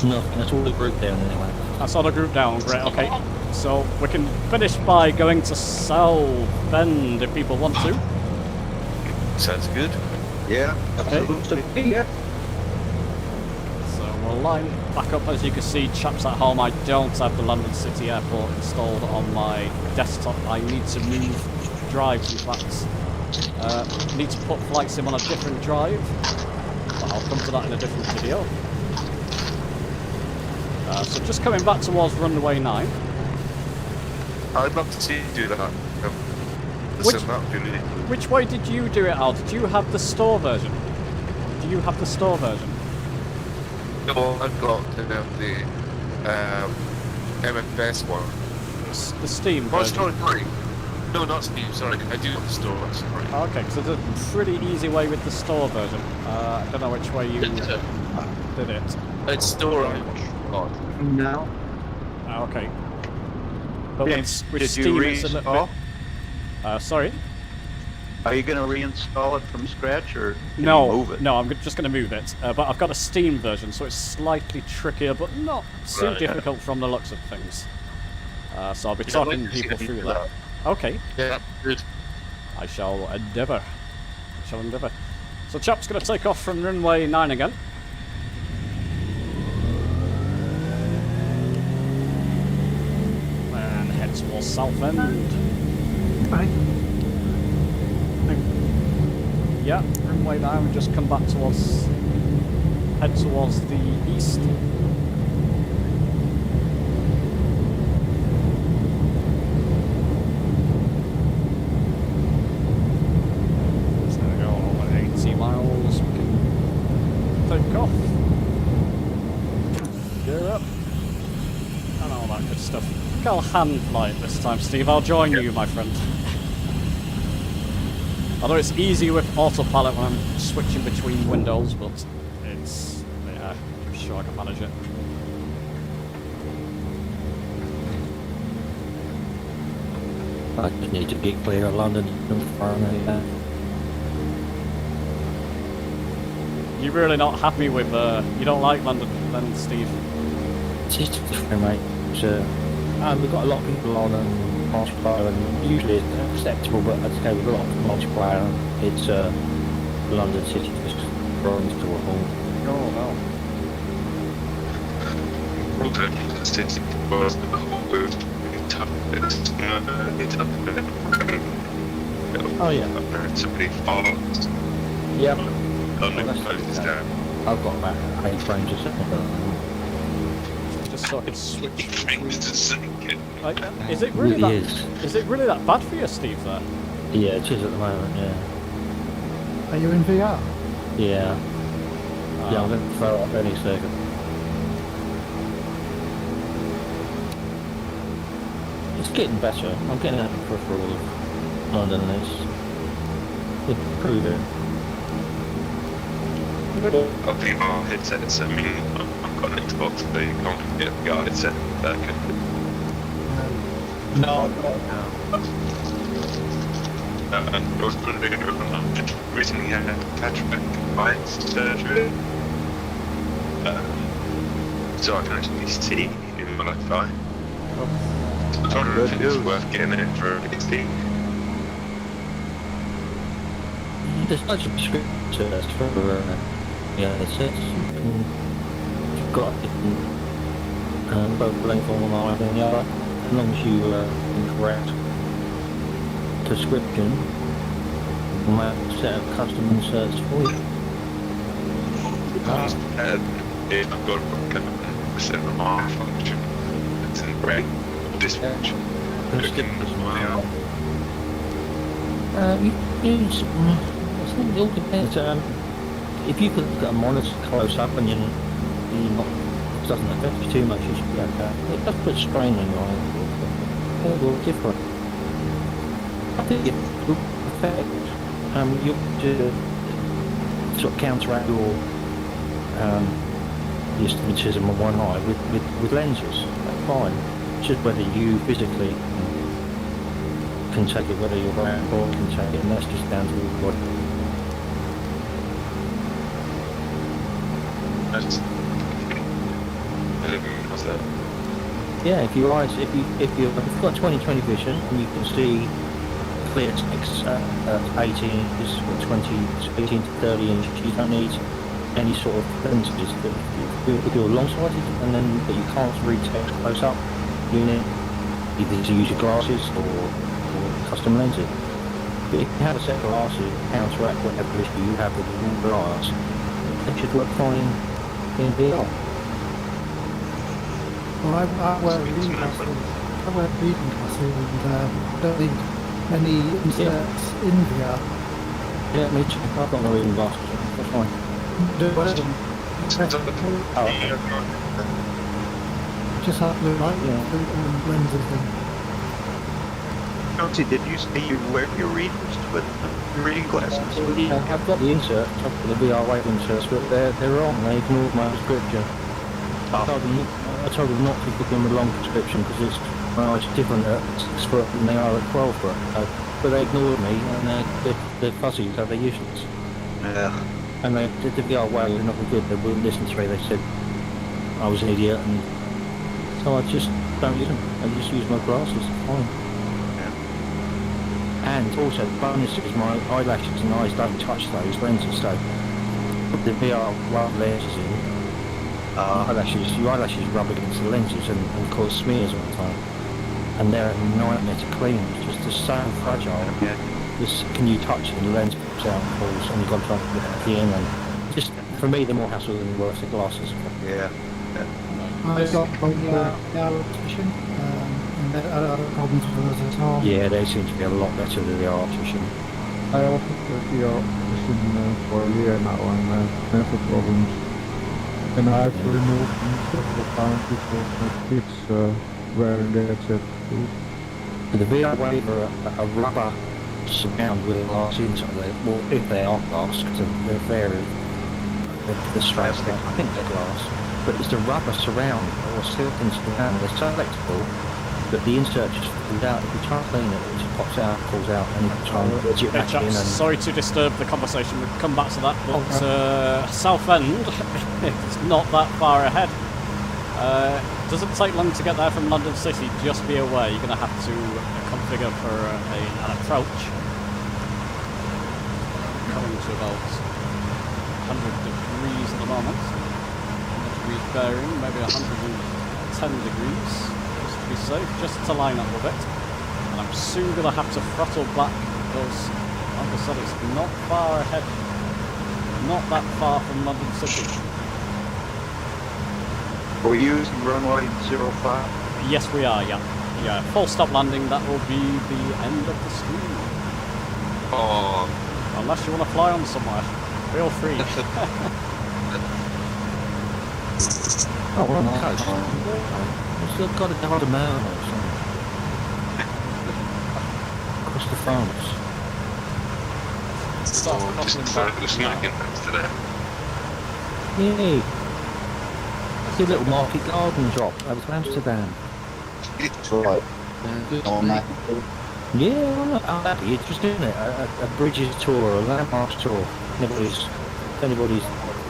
No, that's all the group down anyway. That's all the group down, great, okay. So we can finish by going to Southend if people want to. Sounds good. Yeah, absolutely. Yeah. So we'll line back up. As you can see, chaps at home, I don't have the London City Airport installed on my desktop. I need to move drives, in fact. Need to put flight sim on a different drive. But I'll come to that in a different video. So just coming back towards runway 9. I'd love to see you do that. Which way did you do it, Al? Did you have the store version? Do you have the store version? No, I've got the MSFS one. The Steam version? Sorry. No, not Steam, sorry. I do have the store, sorry. Okay, so there's a pretty easy way with the store version. I don't know which way you did it. It's store. No. Okay. But Yes. with Did Steam, you it's a little reinstall? bit... sorry? Are you going to reinstall it from scratch, or can No, you move it? no, I'm just going to move it. But I've got a Steam version, so it's slightly trickier, but not too difficult from the looks of things. So I'll be talking people through that. Okay. Yeah, good. I shall endeavour. So chap's going to take off from runway 9 again. And head towards Southend. Yeah, runway 9, we just come back towards... head towards the east. So there we go, over 80 miles, we can take off. Gear up. And all that good stuff. I think I'll hand fly it this time, Steve. I'll join you, my friend. Although it's easy with autopilot when I'm switching between windows, but it's... yeah, I'm sure I can manage it. I just need to get clear of London and far away. You're really not happy with... you don't like London then, Steve? It's different, mate. So, we've got a lot of people on multiplayer, and usually it's acceptable, but I'd say with a lot of multiplayer, it's London City just runs to a halt. Oh, no. The city was the whole world tough. It's Oh, yeah. It's pretty fast. Yep. Down. I've got about 8 frames a second. Just so I can switch. Frames a second. Like, is it really Really that? Is it really that bad for you, Steve? There. Yeah, it is at the moment, yeah. Are you in VR? Yeah. Yeah, I'm going to throw it up any second. It's getting better. I'm getting out of the peripheral of London, and it's improving. I'll be our headsets. I mean, I've got an Xbox, but you can't get a VR headset that can. No. And I was wondering, I recently had a cataract eye surgery. So I can actually see in my left eye. I was wondering if it's worth getting it for a big thing. There's loads of prescriptions for headsets. You've got both length on one and the other, as long as you correct prescription, we might set up custom inserts for you. If I've got a set of my function, it's in red dispatch. It all depends. If you could look at a monitor close up and you're not, it doesn't affect you too much, you should be okay. It does put strain on your eye. It's all different. I think it will affect, you sort of counteract your astigmatism on one eye with lenses. That's fine. It's just whether you physically can take it, whether your brain or can take it, and that's just down to your body. Yeah, if you've got 20/20 vision and you can see clear text at 18 inches or 18 to 30 inches, you don't need any sort of lenses. If you're long-sighted and then but you can't read text close up, you need either to use your glasses or custom lenses. But if you have a set of glasses to counteract whatever issue you have with your glass, it should work fine in VR. Well, I wear reading glasses. I wear reading glasses and don't need any inserts in VR. Yeah, me too. I've got no reading glasses. That's fine. Just have the right lenses in. Jonesy, did you say you wear your readers with your reading glasses? Yeah, I've got the inserts, I've got the VR wave inserts, but they're wrong. They ignored my prescription. I told them not to book them a long prescription because it's different at 6 foot than they are at 12 foot. But they ignored me and they're fuzzy, so they're useless. Yeah. And they did the VR wave, they're not good. They wouldn't listen to me. They said I was an idiot, and so I just don't use them. I just use my glasses. It's fine. And also, the bonus is my eyelashes and eyes don't touch those lenses, so put the VR lenses in, your eyelashes rub against the lenses and cause smears all the time. And they're a nightmare to clean, it's just so fragile. Yeah. Can you touch it and the lens pops out and falls, and you've got to try and put it back in, and just, for me, they're more hassle than worth the glasses. Yeah. I've got VR vision. And there are other problems with those as well. Yeah, they seem to be a lot better than the artificial. I also took the option for a year now and have problems. And I have to remove them several times because my kids wearing the headset too. The VR wave are a rubber surround with a glass inside there. Well, if they are glass, because they're very, the straps, I think they're glass. But it's the rubber surround or silicon surround. They're so electrical. But the insert just falls out. If you try to clean it, it just pops out, falls out, and you try and wedge it back in. And sorry to disturb the conversation, we'll come back to that, but Southend is not that far ahead. doesn't take long to get there from London City. Just be aware, you're going to have to configure for an approach. Coming to about 100 degrees at the moment. 100 degrees bearing, maybe 110 degrees, just to be safe, just to line up a bit. And I'm soon going to have to throttle back because, like I said, it's not far ahead. Not that far from London City. Are we using runway 05? Yes, we are, yeah. Yeah, full stop landing, that will be the end of the stream. Oh, Unless you want to fly on somewhere. Feel free. Oh, we're on the coast. We've still got to go on the mountain or something. Across the France. just decided to smack in today. Yay! See a little market garden drop over to Amsterdam. Right. On that. Yeah, well, I'm happy. You're just doing it. A bridges tour, a landmarks tour. Anybody's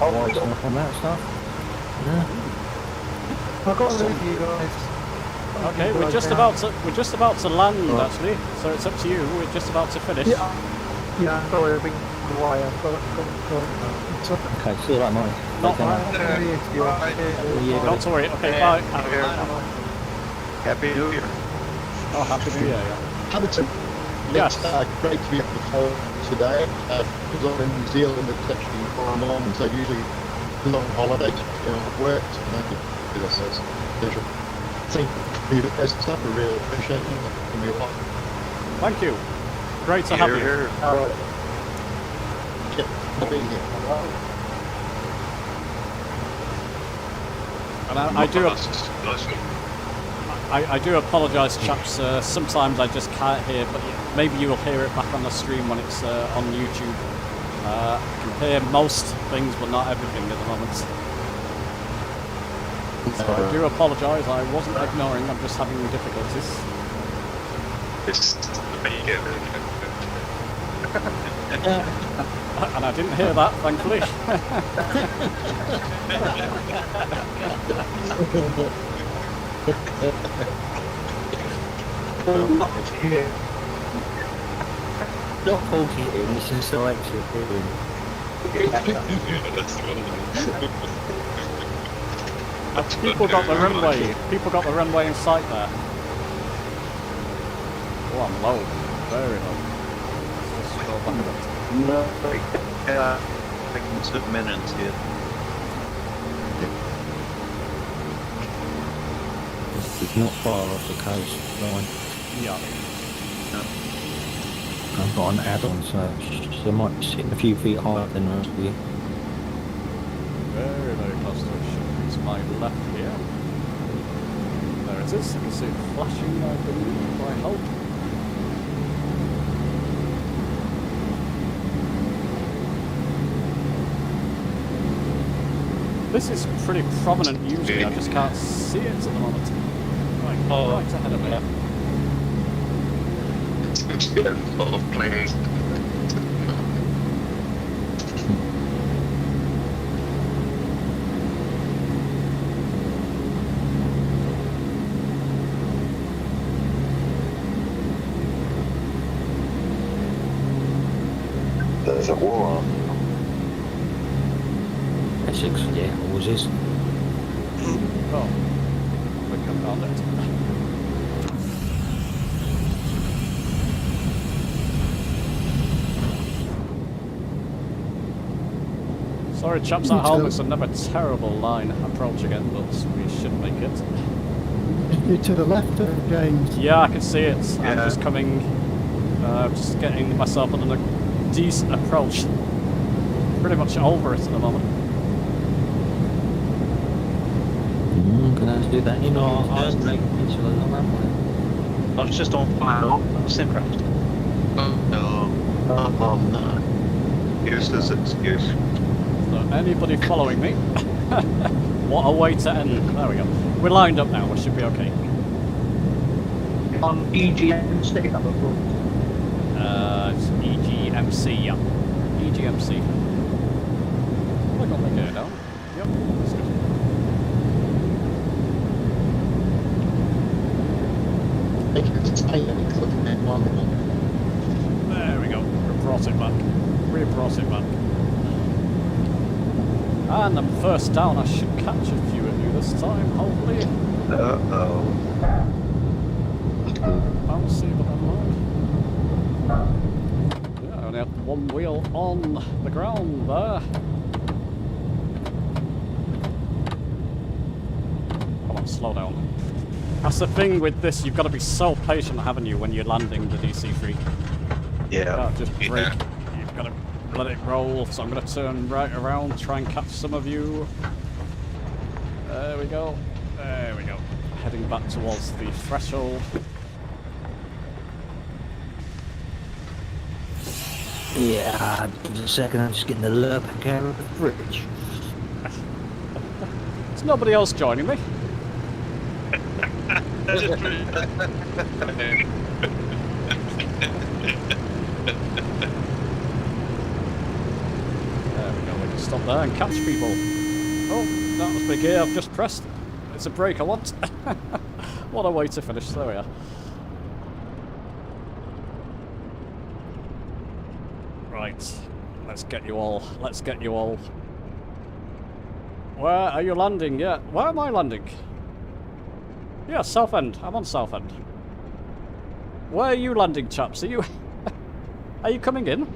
wise enough on that stuff. Yeah. I've got to leave you guys. Okay, we're just about to land actually, so it's up to you. We're just about to finish. Yeah, sorry, I've been away. I've got Okay, see you later, mate. Not to worry. Okay, bye. Happy New Year. Oh, Happy New Year, yeah. Hamilton, Yes. it's great to be on the phone today. Because I'm in New Zealand, it's actually 4 morning, so usually long holiday, worked. And I could do this as a pleasure. Thank you for the best stuff. I really appreciate it. It's going to be a lot. Thank you. Great to have you. All right. Yeah, I'll be here. And I do apologise, chaps. Sometimes I just can't hear, but maybe you will hear it back on the stream when it's on YouTube. I can hear most things, but not everything at the moment. So I do apologise. I wasn't ignoring. I'm just having difficulties. And I didn't hear that, thankfully. Not faulty in, this is so actually doing. People got the runway. People got the runway in sight there. Oh, I'm low. Very low. Let's just scroll back a bit. No, I can zoom in and see it. It's not far off the coast line. Yeah. I've got an add-on search, so I might be sitting a few feet higher than the rest of you. Very, very close to it. It's my left here. There it is. You can see it flashing, I believe, I hope. This is pretty prominent usually, I just can't see it at the moment. Right, right ahead of me. It's full of planes. There's a war on. Essex, yeah, always is. Oh, we can found it. Sorry chaps at home, it's another terrible line approach again, but we should make it. You're to the left of James. Yeah, I can see it. I'm just coming, just getting myself on a decent approach. Pretty much over it at the moment. Gonna have to do that in our runway. I was just on fire. I was impressed. No. Oh no. Excuses, excuse. So anybody following me? What a way to end. There we go. We're lined up now, we should be okay. On EGMC, It's EGMC, yeah. EGMC. I got my gear down. Yep, that's good. And I'm first down. I should catch a few of you this time, hopefully. Uh-oh. I'll see what I'm like. Yeah, I only had one wheel on the ground there. Come on, slow down. That's the thing with this, you've got to be so patient, haven't you, when you're landing the DC-3? Yeah. You can't just brake. You've got to let it roll. So I'm going to turn right around, try and catch some of you. There we go. There we go. Heading back towards the threshold. Yeah, give us a second, I'm just getting the lurp out of the fridge. There's nobody else joining me. There we go, we can stop there and catch people. Oh, that must be gear I've just pressed. It's a brake I want. What a way to finish, there we are. Right, let's get you all, Where are you landing? Yeah, where am I landing? Yeah, Southend, I'm on Southend. Where are you landing, chaps? Are you... Are you coming in?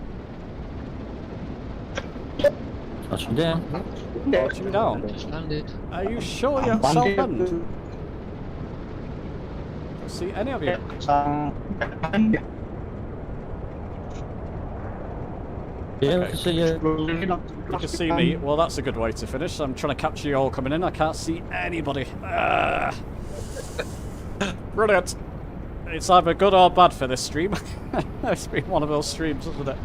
Touching down. Touching down? Are you sure you're at Southend? Don't see any of you. Yeah, we can see you. You can see me. Well, that's a good way to finish. I'm trying to capture you all coming in. I can't see anybody. Brilliant. It's either good or bad for this stream. It's been one of those streams, isn't it?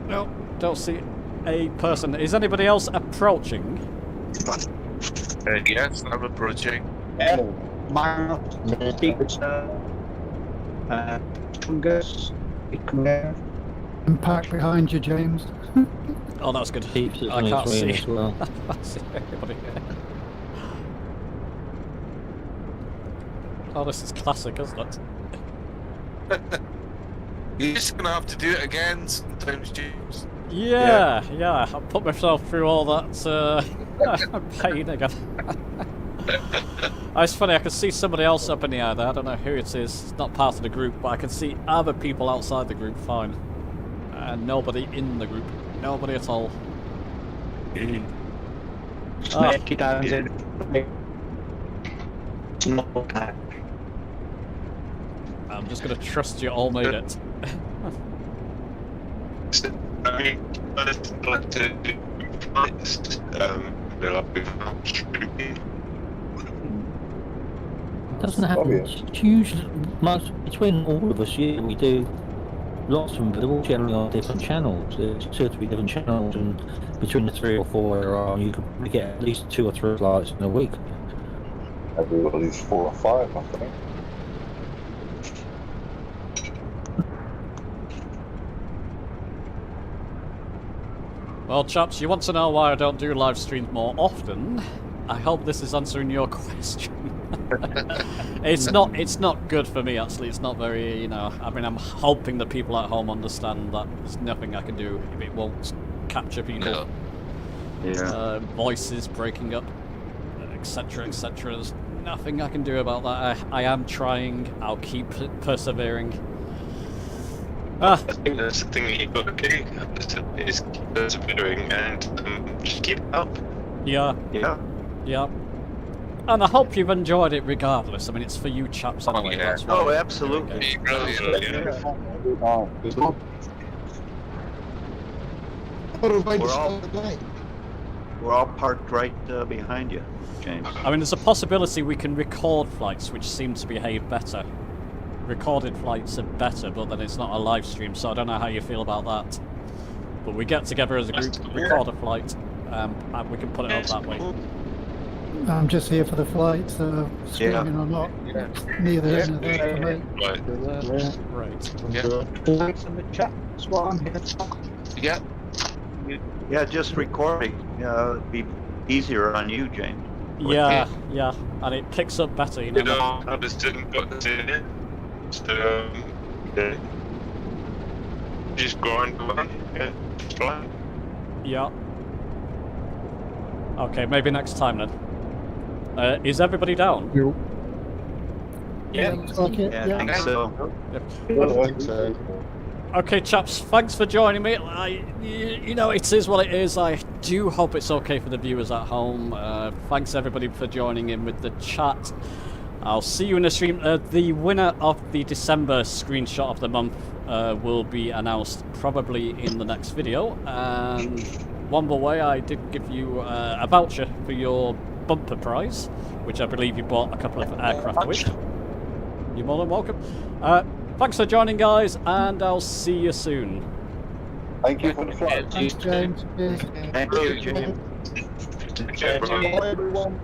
No, don't see a person. Is anybody else approaching? Yes, I'm approaching. Impact behind you, James. Oh, that's good. Keeps I can't see. as well. I can't see anybody. Oh, this is classic, isn't it? You're just gonna have to do it again sometimes, James. Yeah. I put myself through all that pain again. It's funny, I can see somebody else up in the air there. I don't know who it is. It's not part of the group, but I can see other people outside the group fine. And nobody in the group. Nobody at all. I'm just going to trust you all made it. I mean, I just like to do flights, Doesn't happen. It's usually between all of us. Yeah, we do lots of them, but they're all generally on different channels. There's 2 or 3 different channels, and between the 3 or 4 there are, you can probably get at least 2 or 3 flights in a week. Everybody's 4 or 5, I think. Well, chaps, you want to know why I don't do live streams more often? I hope this is answering your question. It's not good for me, actually. It's not very, I mean, I'm hoping that people at home understand that there's nothing I can do if it won't capture people. No. Yeah. Voices breaking up, etc., etc. There's nothing I can do about that. I am trying. I'll keep persevering. I think that's the thing that you've got to do, is keep persevering and just keep it up. Yeah. And I hope you've enjoyed it regardless. I mean, it's for you chaps anyway. Yeah. That's why. Oh, absolutely. We're all parked right behind you, James. I mean, there's a possibility we can record flights which seem to behave better. Recorded flights are better, but then it's not a live stream, so I don't know how you feel about that. But we get together as a group, record a flight, and we can put it up that way. I'm just here for the flight, so screaming or not, neither here nor there for me. Right. Flights in the chat. That's what I'm here to talk. Yeah. Yeah, just recording. It'd be easier on you, James. Yeah, and it picks up better, You know, I just didn't got to do it. So, Yeah. Just grind away. Yeah, just fine. Yeah. Okay, maybe next time then. Is everybody down? Yeah, looks like it. Yeah, I think so. Yep. Okay, chaps, thanks for joining me. You know, it is what it is. I do hope it's okay for the viewers at home. Thanks everybody for joining in with the chat. I'll see you in the stream. The winner of the December screenshot of the month will be announced probably in the next video. And one more way, I did give you a voucher for your bumper prize, which I believe you bought a couple of aircraft with. You're more than welcome. Thanks for joining, guys, and I'll see you soon. Thank you for the flight. Thanks, James. Cheers. Thank you, James. Bye, everyone.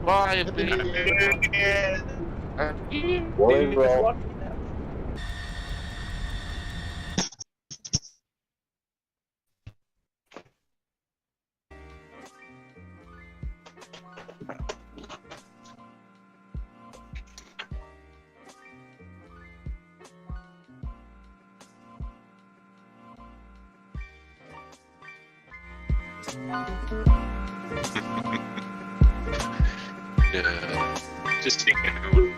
Bye, Well, Yeah. Just thinking.